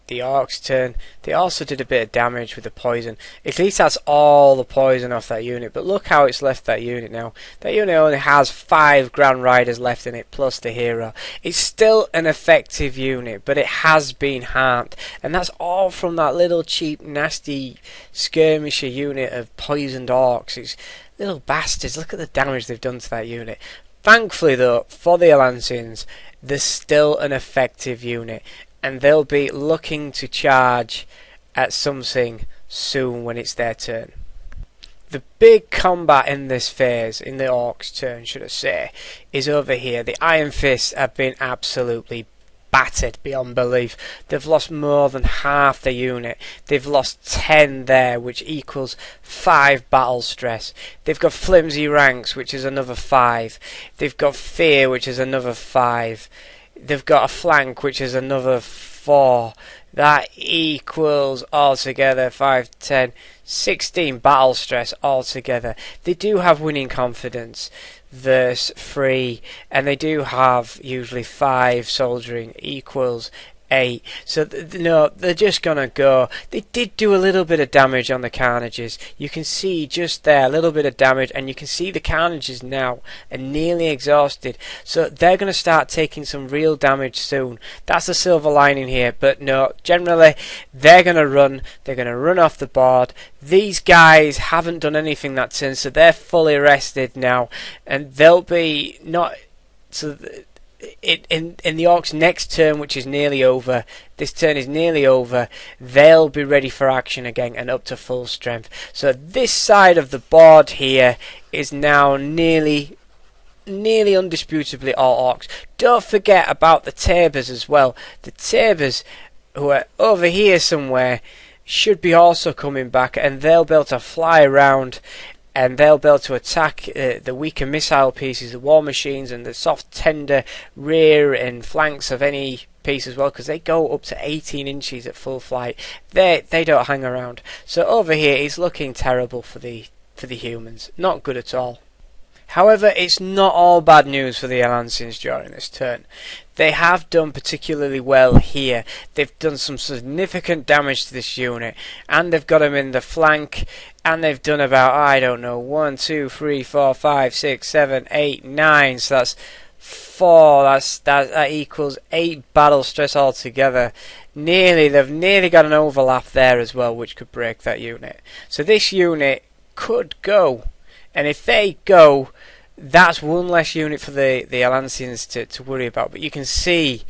A: Orcs' turn, they also did a bit of damage with the poison. At least that's all the poison off that unit, but look how it's left that unit now. That unit only has 5 Grand Riders left in it, plus the hero. It's still an effective unit, but it has been harmed, and that's all from that little cheap, nasty skirmisher unit of poisoned Orcs. It's little bastards. Look at the damage they've done to that unit. Thankfully though, for the Herlanceians, they're still an effective unit, and they'll be looking to charge at something soon when it's their turn. The big combat in this phase, in the Orcs' turn should I say, is over here. The Iron Fists have been absolutely battered beyond belief. They've lost more than half the unit. They've lost 10 there, which equals 5 battle stress. They've got flimsy ranks, which is another 5. They've got fear, which is another 5. They've got a flank, which is another 4. That equals altogether 5, 10, 16 battle stress altogether. They do have winning confidence versus 3, and they do have usually 5 soldiering equals 8. So no, they're just gonna go. They did do a little bit of damage on the Carnages. You can see just there a little bit of damage, and you can see the Carnages now are nearly exhausted. So they're gonna start taking some real damage soon. That's the silver lining here. But no, generally they're gonna run. They're gonna run off the board. These guys haven't done anything that turn, so they're fully rested now, and they'll be not. So in the Orcs' next turn, which is nearly over, this turn is nearly over, they'll be ready for action again and up to full strength. So this side of the board here is now nearly undisputably all Orcs. Don't forget about the Tabers as well. The Tabers, who are over here somewhere, should be also coming back, and they'll be able to fly around, and they'll be able to attack the weaker missile pieces, the war machines, and the soft tender rear and flanks of any piece as well, because they go up to 18 inches at full flight. They don't hang around. So over here it's looking terrible for the humans. Not good at all. However, it's not all bad news for the Herlanceians during this turn. They have done particularly well here. They've done some significant damage to this unit, and they've got them in the flank, and they've done about, I don't know, 1, 2, 3, 4, 5, 6, 7, 8, 9, so that's 4, that equals 8 battle stress altogether. They've nearly got an overlap there as well, which could break that unit. So this unit could go, and if they go, that's one less unit for the Herlanceians to worry about. But you can see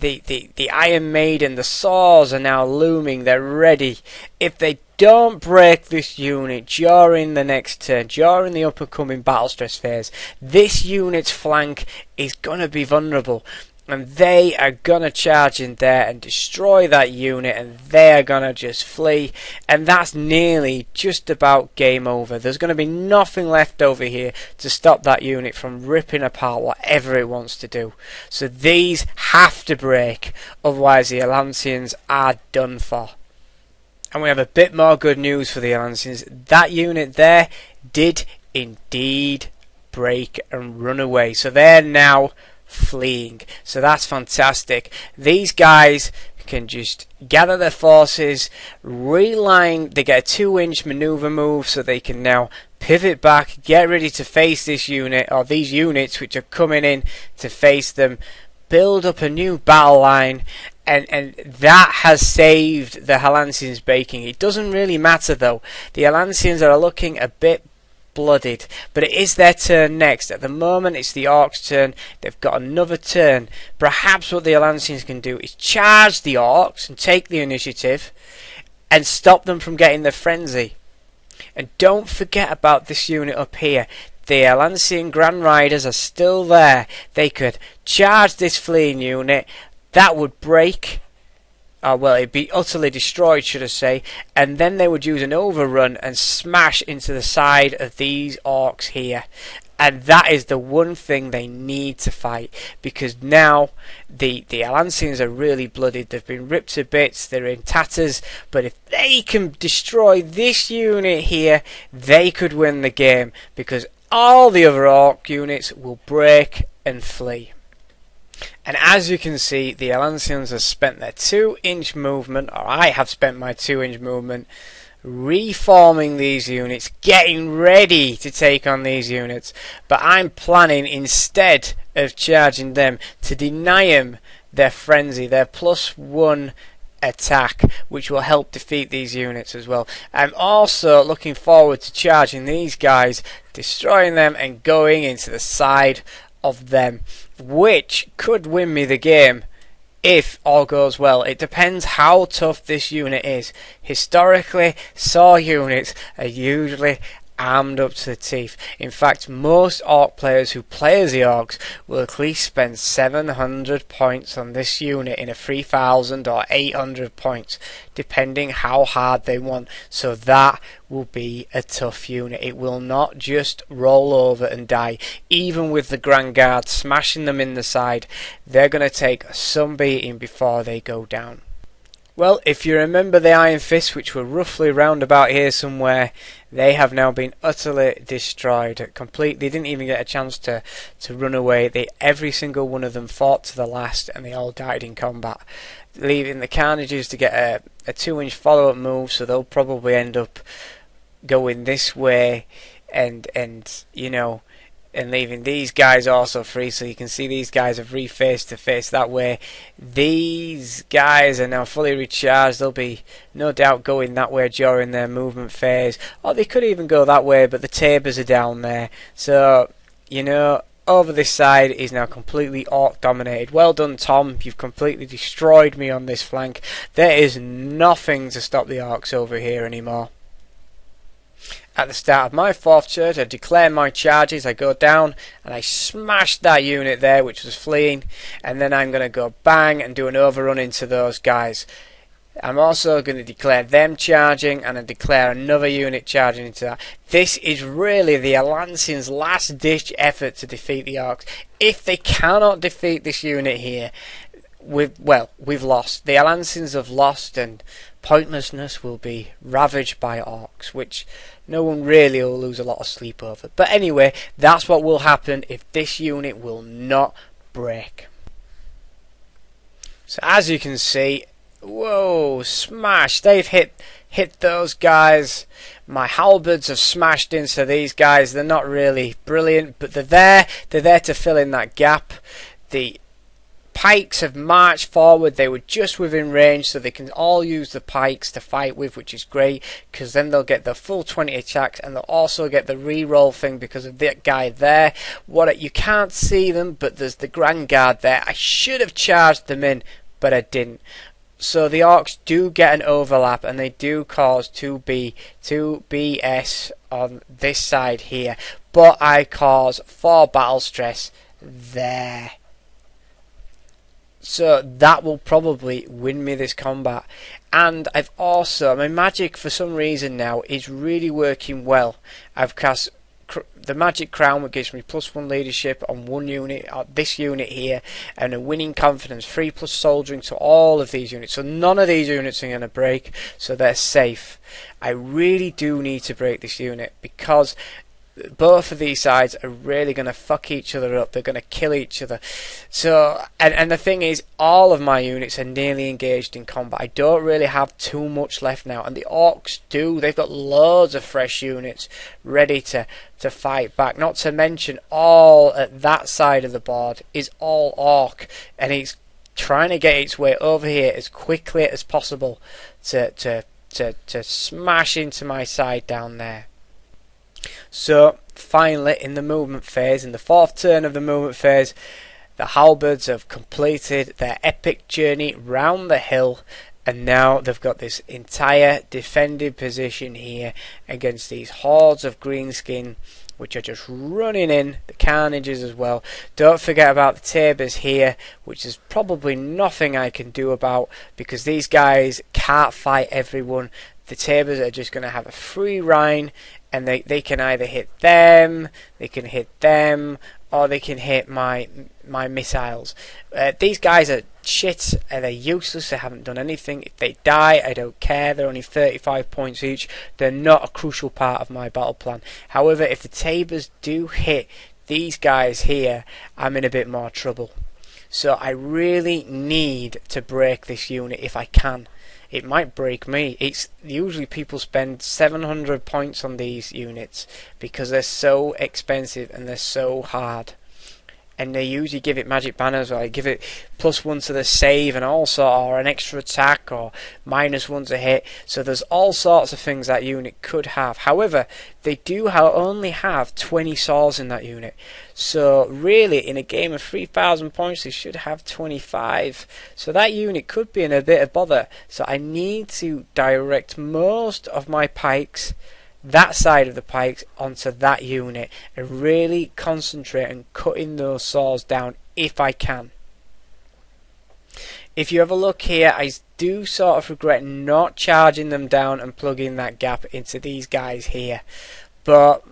A: the Iron Maiden, the swords are now looming. They're ready. If they don't break this unit during the next turn, during the up and coming battle stress phase, this unit's flank is going to be vulnerable. And they are going to charge in there and destroy that unit, and they are going to just flee. And that's nearly just about game over. There's going to be nothing left over here to stop that unit from ripping apart whatever it wants to do. So these have to break, otherwise the Herlanceians are done for. And we have a bit more good news for the Herlanceians. That unit there did indeed break and run away. So they're now fleeing. So that's fantastic. These guys can just gather their forces, reline. They get a 2-inch maneuver move, so they can now pivot back, get ready to face this unit, or these units which are coming in to face them, build up a new battle line. And that has saved the Herlanceians baking. It doesn't really matter though. The Herlanceians are looking a bit bloodied, but it is their turn next. At the moment it's the Orcs' turn. They've got another turn. Perhaps what the Herlanceians can do is charge the Orcs and take the initiative and stop them from getting their frenzy. And don't forget about this unit up here. The Herlanceian Grand Riders are still there. They could charge this fleeing unit. That would break. Well, it'd be utterly destroyed, should I say, and then they would use an overrun and smash into the side of these Orcs here. And that is the one thing they need to fight, because now the Herlanceians are really bloodied. They've been ripped to bits, they're in tatters, but if they can destroy this unit here, they could win the game, because all the other Orc units will break and flee. And as you can see, the Herlanceians have spent their 2-inch movement, or I have spent my 2-inch movement, reforming these units, getting ready to take on these units. But I'm planning, instead of charging them, to deny them their frenzy, their +1 attack, which will help defeat these units as well. I'm also looking forward to charging these guys, destroying them and going into the side of them, which could win me the game if all goes well. It depends how tough this unit is. Historically, Saw units are usually armed up to the teeth. In fact, most Orc players who play as the Orcs will at least spend 700 points on this unit in a 3000 or 800 points, depending how hard they want. So that will be a tough unit. It will not just roll over and die. Even with the Grand Guard smashing them in the side, they're going to take some beating before they go down. Well, if you remember the Iron Fists, which were roughly round about here somewhere, they have now been utterly destroyed. They didn't even get a chance to run away. Every single one of them fought to the last, and they all died in combat, leaving the Carnages to get a 2-inch follow-up move, so they'll probably end up going this way and you know, and leaving these guys also free. So you can see these guys have refaced to face that way. These guys are now fully recharged. They'll be no doubt going that way during their movement phase, or they could even go that way, but the Tabors are down there. So, you know, over this side is now completely Orc dominated. Well done, Tom. You've completely destroyed me on this flank. There is nothing to stop the Orcs over here anymore. At the start of my 4th turn, I declare my charges. I go down and I smash that unit there which was fleeing, and then I'm going to go bang and do an overrun into those guys. I'm also going to declare them charging, and I declare another unit charging into that. This is really the Herlanceians' last ditch effort to defeat the Orcs. If they cannot defeat this unit here, we've lost. The Herlanceians have lost, and pointlessness will be ravaged by Orcs, which no one really will lose a lot of sleep over. But anyway, that's what will happen if this unit will not break. So as you can see, whoa, smash! They've hit those guys. My halberds have smashed into these guys. They're not really brilliant, but they're there to fill in that gap. The pikes have marched forward. They were just within range, so they can all use the pikes to fight with, which is great, because then they'll get the full 20 attacks, and they'll also get the re-roll thing because of that guy there. You can't see them, but there's the Grand Guard there. I should have charged them in, but I didn't. So the Orcs do get an overlap, and they do cause 2BS on this side here, but I cause 4 battle stress there. So that will probably win me this combat. And I've also, my magic for some reason now is really working well. I've cast the magic crown, which gives me +1 leadership on one unit, this unit here, and a winning confidence, 3+ soldiering to all of these units. So none of these units are going to break, so they're safe. I really do need to break this unit, because both of these sides are really going to fuck each other up. They're going to kill each other. So, and the thing is, all of my units are nearly engaged in combat. I don't really have too much left now, and the Orcs do. They've got loads of fresh units ready to fight back. Not to mention, all at that side of the board is all Orc, and it's trying to get its way over here as quickly as possible to smash into my side down there. So finally, in the movement phase, in the 4th turn of the movement phase, the halberds have completed their epic journey round the hill, and now they've got this entire defended position here against these hordes of greenskin, which are just running in, the carnages as well. Don't forget about the tabers here, which is probably nothing I can do about, because these guys can't fight everyone. The tabers are just going to have a free reign, and they can either hit them, they can hit them, or they can hit my missiles. These guys are shit, and they're useless. They haven't done anything. If they die, I don't care. They're only 35 points each. They're not a crucial part of my battle plan. However, if the tabers do hit these guys here, I'm in a bit more trouble. So I really need to break this unit if I can. It might break me. It's usually people spend 700 points on these units because they're so expensive and they're so hard. And they usually give it magic banners, or I give it +1 to the save and also, or an extra attack, or -1 to hit. So there's all sorts of things that unit could have. However, they do only have 20 swords in that unit. So really, in a game of 3,000 points, they should have 25. So that unit could be in a bit of bother. So I need to direct most of my pikes, that side of the pikes, onto that unit, and really concentrate on cutting those swords down if I can. If you have a look here, I do sort of regret not charging them down and plugging that gap into these guys here, but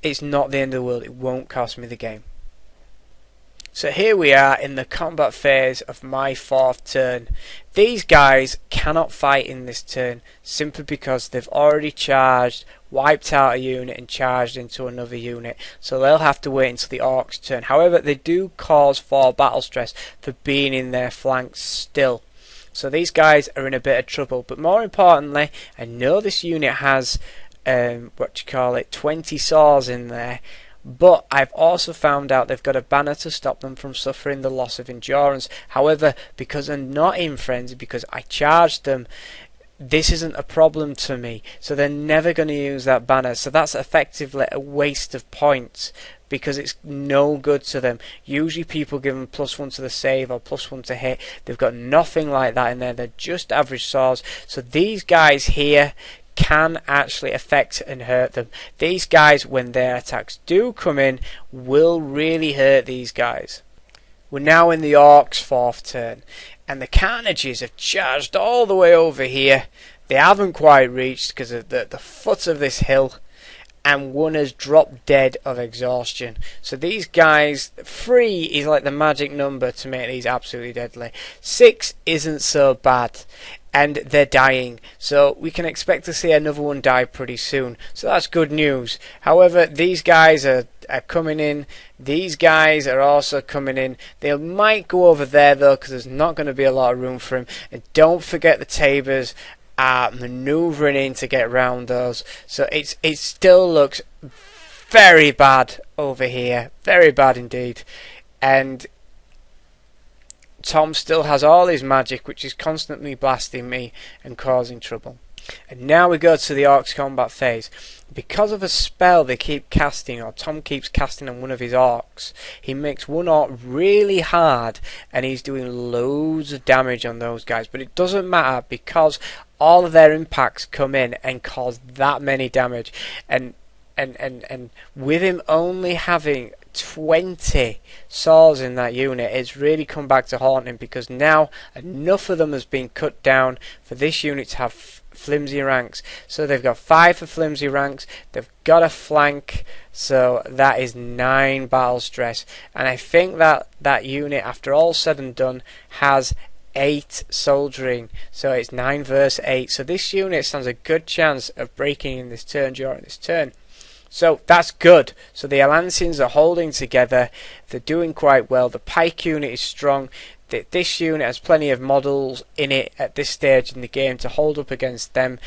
A: it's not the end of the world. It won't cost me the game. So here we are in the combat phase of my 4th turn. These guys cannot fight in this turn simply because they've already charged, wiped out a unit and charged into another unit, so they'll have to wait until the Orcs' turn. However, they do cause 4 battle stress for being in their flanks still. So these guys are in a bit of trouble, but more importantly, I know this unit has 20 saws in there, but I've also found out they've got a banner to stop them from suffering the loss of endurance. However, because they're not in frenzy, because I charged them, this isn't a problem to me, so they're never going to use that banner. So that's effectively a waste of points, because it's no good to them. Usually people give them +1 to the save or +1 to hit. They've got nothing like that in there. They're just average swords. So these guys here can actually affect and hurt them. These guys, when their attacks do come in, will really hurt these guys. We're now in the Orcs' 4th turn, and the Carnages have charged all the way over here. They haven't quite reached because of the foot of this hill, and one has dropped dead of exhaustion. So these guys, 3 is like the magic number to make these absolutely deadly. 6 isn't so bad, and they're dying, so we can expect to see another one die pretty soon, so that's good news. However, these guys are coming in. These guys are also coming in. They might go over there though, because there's not going to be a lot of room for him. And don't forget the tabers are manoeuvring in to get round those, so it still looks very bad over here, very bad indeed. And Tom still has all his magic, which is constantly blasting me and causing trouble. And now we go to the Orcs combat phase. Because of a spell they keep casting, or Tom keeps casting on one of his Orcs, he makes one Orc really hard, and he's doing loads of damage on those guys. But it doesn't matter, because all of their impacts come in and cause that many damage. And with him only having 20 swords in that unit, it's really come back to haunt him, because now enough of them has been cut down for this unit to have flimsy ranks. So they've got 5 for flimsy ranks, they've got a flank, so that is 9 battle stress. And I think that that unit, after all said and done, has 8 soldiering, so it's 9 versus 8. So this unit stands a good chance of breaking in this turn during this turn. So that's good. So the Herlanceians are holding together. They're doing quite well. The pike unit is strong. This unit has plenty of models in it at this stage in the game to hold up against them.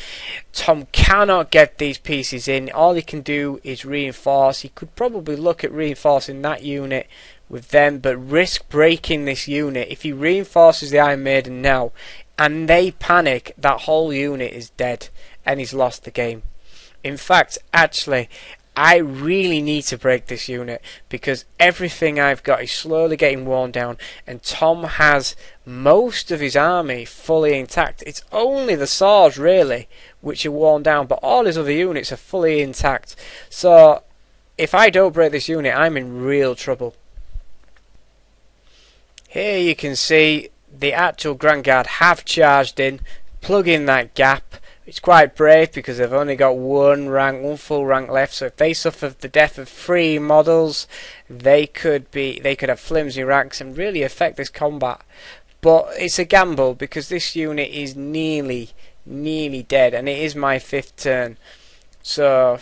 A: Tom cannot get these pieces in. All he can do is reinforce. He could probably look at reinforcing that unit with them, but risk breaking this unit. If he reinforces the Iron Maiden now and they panic, that whole unit is dead and he's lost the game. In fact, actually, I really need to break this unit, because everything I've got is slowly getting worn down, and Tom has most of his army fully intact. It's only the swords really which are worn down, but all his other units are fully intact. So if I don't break this unit, I'm in real trouble. Here you can see the actual Grand Guard have charged in, plugging that gap. It's quite brave, because they've only got one full rank left. So if they suffer the death of 3 models, they could have flimsy ranks and really affect this combat. But it's a gamble, because this unit is nearly dead, and it is my 5th turn. So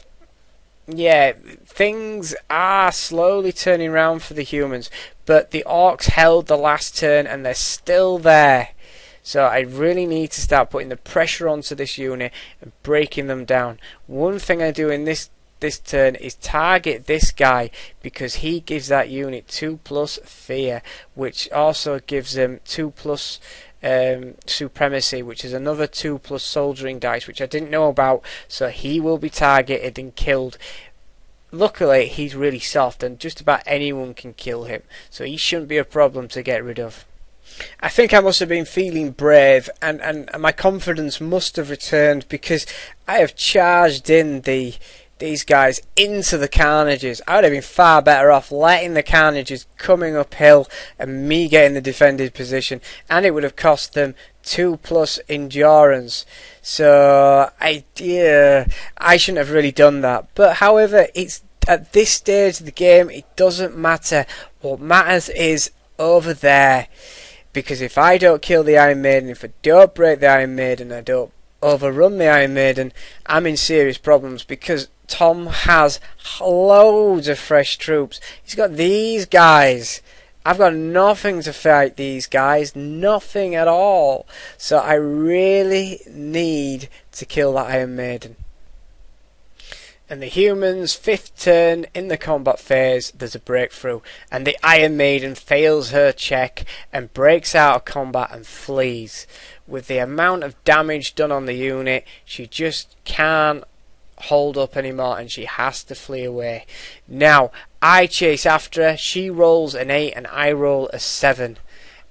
A: yeah, things are slowly turning around for the humans, but the Orcs held the last turn and they're still there. So I really need to start putting the pressure onto this unit and breaking them down. One thing I do in this turn is target this guy, because he gives that unit 2+ fear, which also gives them 2+ supremacy, which is another 2+ soldiering dice, which I didn't know about. So he will be targeted and killed. Luckily he's really soft and just about anyone can kill him, so he shouldn't be a problem to get rid of. I think I must have been feeling brave, and my confidence must have returned, because I have charged in these guys into the Carnages. I would have been far better off letting the Carnages coming uphill and me getting the defended position, and it would have cost them 2+ endurance. So I shouldn't have really done that. But however, it's at this stage of the game, it doesn't matter. What matters is over there. Because if I don't kill the Iron Maiden, if I don't break the Iron Maiden, I don't overrun the Iron Maiden, I'm in serious problems, because Tom has loads of fresh troops. He's got these guys. I've got nothing to fight these guys, nothing at all. So I really need to kill that Iron Maiden. And the humans' 5th turn in the combat phase, there's a breakthrough, and the Iron Maiden fails her check and breaks out of combat and flees. With the amount of damage done on the unit, she just can't hold up anymore and she has to flee away. Now I chase after her, she rolls an 8 and I roll a 7,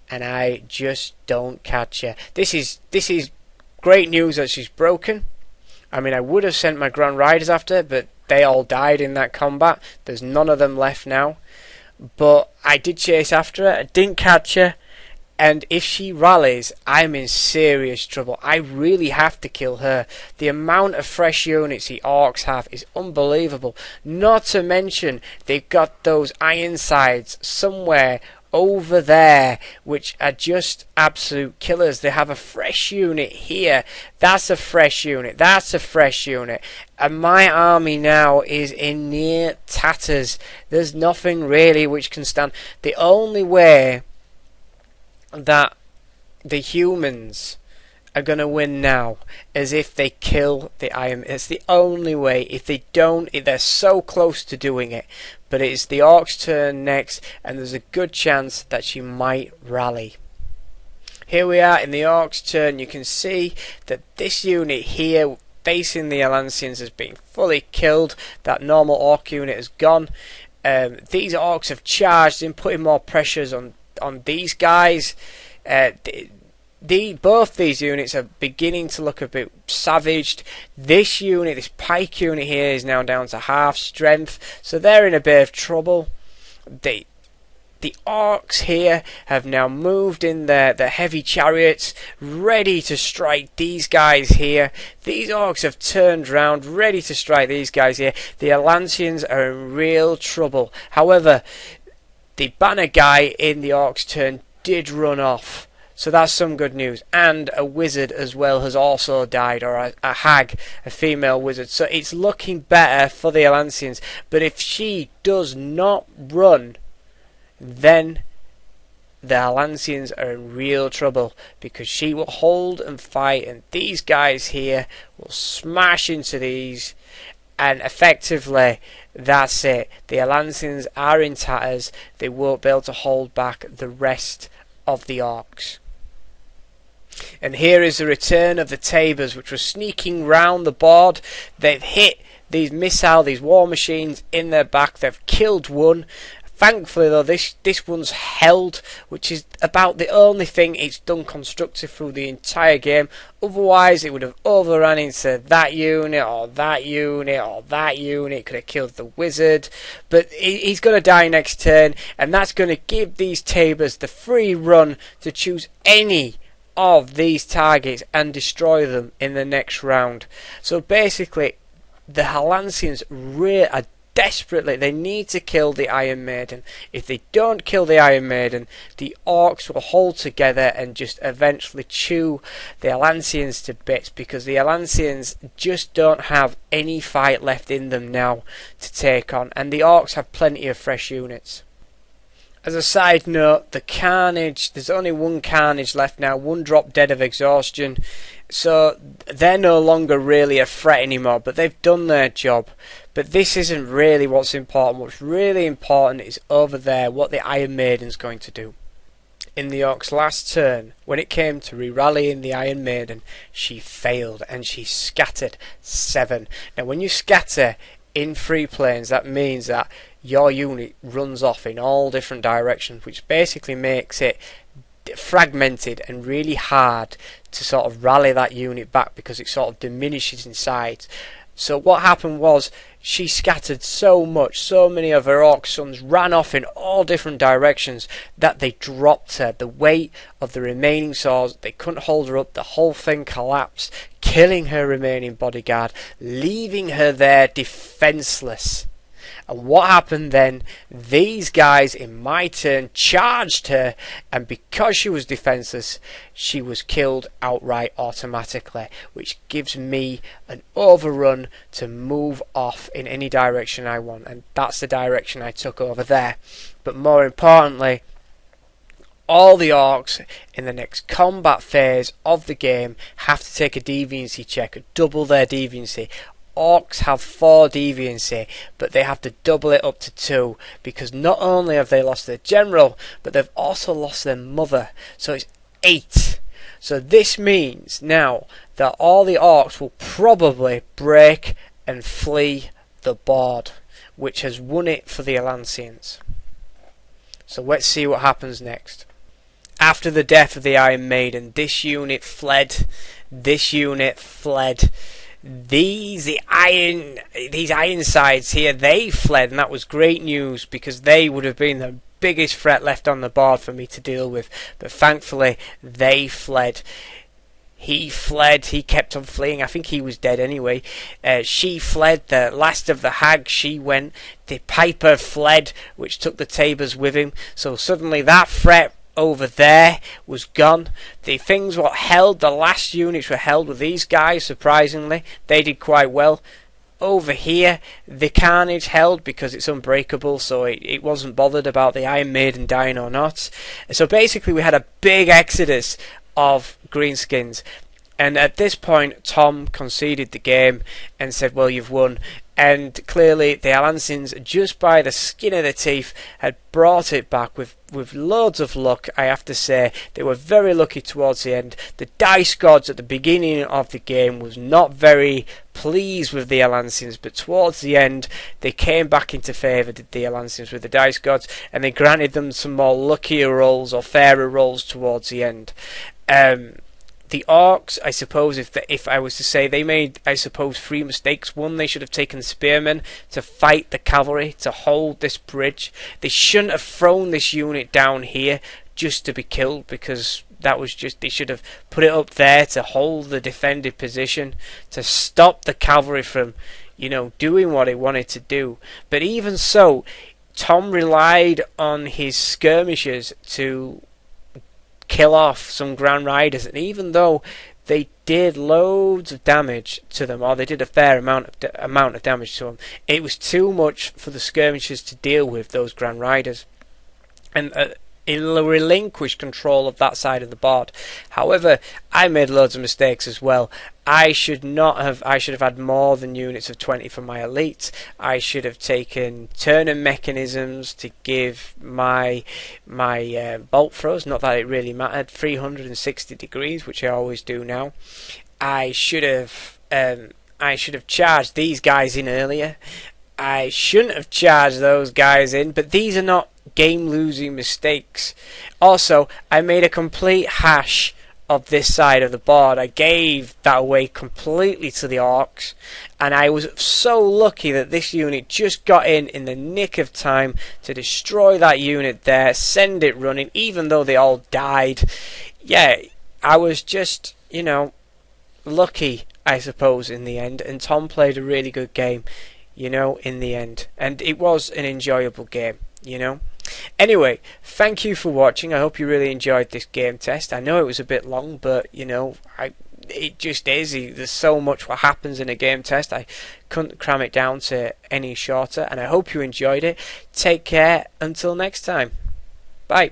A: and I just don't catch her. This is great news that she's broken. I mean, I would have sent my Grand Riders after her, but they all died in that combat. There's none of them left now. But I did chase after her. I didn't catch her. And if she rallies, I'm in serious trouble. I really have to kill her. The amount of fresh units the Orcs have is unbelievable. Not to mention, they've got those Ironsides somewhere over there, which are just absolute killers. They have a fresh unit here. That's a fresh unit. That's a fresh unit. And my army now is in near tatters. There's nothing really which can stand. The only way that the humans are going to win now is if they kill the Iron. It's the only way. If they don't, they're so close to doing it. But it's the Orcs' turn next, and there's a good chance that she might rally. here we are in the Orcs' turn. You can see that this unit here facing the Herlanceians has been fully killed. That normal Orc unit has gone. These Orcs have charged in, putting more pressures on these guys. Both these units are beginning to look a bit savaged. This unit, this pike unit here, is now down to half strength, so they're in a bit of trouble. The Orcs here have now moved in their heavy chariots, ready to strike these guys here. These Orcs have turned round, ready to strike these guys here. The Herlanceians are in real trouble. However, the banner guy in the Orcs' turn did run off, so that's some good news. And a wizard as well has also died, or a hag, a female wizard. So it's looking better for the Herlanceians. But if she does not run, then the Herlanceians are in real trouble, because she will hold and fight, and these guys here will smash into these, and effectively that's it. The Herlanceians are in tatters. They won't be able to hold back the rest of the Orcs. And here is the return of the Tabors, which were sneaking round the board. They've hit these war machines in their back. They've killed one. Thankfully though, this one's held, which is about the only thing it's done constructive through the entire game. Otherwise it would have overrun into that unit, or that unit, or that unit. Could have killed the wizard, but he's going to die next turn, and that's going to give these Tabors the free run to choose any of these targets and destroy them in the next round. So basically the Herlanceians are desperately, they need to kill the Iron Maiden. If they don't kill the Iron Maiden, the Orcs will hold together and just eventually chew the Herlanceians to bits, because the Herlanceians just don't have any fight left in them now to take on, and the Orcs have plenty of fresh units. As a side note, the Carnage, there's only one Carnage left now, one drop dead of exhaustion, so they're no longer really a threat anymore, but they've done their job. But this isn't really what's important. What's really important is over there, what the Iron Maiden's going to do. In the Orcs' last turn, when it came to re-rallying the Iron Maiden, she failed and she scattered 7. Now when you scatter in free planes, that means that your unit runs off in all different directions, which basically makes it fragmented and really hard to sort of rally that unit back, because it sort of diminishes in size. So what happened was, she scattered so much, so many of her Orc sons ran off in all different directions, that they dropped her. The weight of the remaining swords, they couldn't hold her up. The whole thing collapsed, killing her remaining bodyguard, leaving her there defenseless. And what happened then? These guys in my turn charged her, and because she was defenseless, she was killed outright automatically, which gives me an overrun to move off in any direction I want, and that's the direction I took over there. But more importantly, all the Orcs in the next combat phase of the game have to take a deviancy check, double their deviancy. Orcs have 4 deviancy, but they have to double it up to 2, because not only have they lost their general, but they've also lost their mother, so it's 8. So this means now that all the Orcs will probably break and flee the board, which has won it for the Herlanceians. So let's see what happens next. After the death of the Iron Maiden, this unit fled, this unit fled. These Ironsides here, they fled, and that was great news, because they would have been the biggest threat left on the board for me to deal with. But thankfully they fled. He fled, he kept on fleeing. I think he was dead anyway. She fled, the last of the hag, she went. The Piper fled, which took the Tabors with him. So suddenly that threat over there was gone. The things what held, the last units were held with these guys, surprisingly. They did quite well. Over here, the Carnage held because it's unbreakable, so it wasn't bothered about the Iron Maiden dying or not. So basically we had a big exodus of greenskins. And at this point, Tom conceded the game and said, well, you've won. And clearly the Herlanceians, just by the skin of their teeth, had brought it back with loads of luck, I have to say. They were very lucky towards the end. The dice gods at the beginning of the game was not very pleased with the Herlanceians, but towards the end they came back into favour, did the Herlanceians, with the dice gods, and they granted them some more luckier rolls or fairer rolls towards the end. The Orcs, I suppose, if I was to say, they made, I suppose, 3 mistakes. One, they should have taken spearmen to fight the cavalry, to hold this bridge. They shouldn't have thrown this unit down here just to be killed, because that was just, they should have put it up there to hold the defended position, to stop the cavalry from, doing what they wanted to do. But even so, Tom relied on his skirmishers to kill off some Grand Riders, and even though they did loads of damage to them, or they did a fair amount of damage to them, it was too much for the skirmishers to deal with, those Grand Riders, and he'll relinquish control of that side of the board. However, I made loads of mistakes as well. I should have had more than units of 20 for my elites. I should have taken turning mechanisms to give my bolt throws, not that it really mattered, 360 degrees, which I always do now. I should have charged these guys in earlier. I shouldn't have charged those guys in, but these are not game-losing mistakes. Also, I made a complete hash of this side of the board. I gave that away completely to the Orcs, and I was so lucky that this unit just got in the nick of time to destroy that unit there, send it running, even though they all died. Yeah, I was just, lucky, I suppose, in the end, and Tom played a really good game, in the end, and it was an enjoyable game, Anyway, thank you for watching. I hope you really enjoyed this game test. I know it was a bit long, but it just is. There's so much what happens in a game test. I couldn't cram it down to any shorter, and I hope you enjoyed it. Take care until next time. Bye.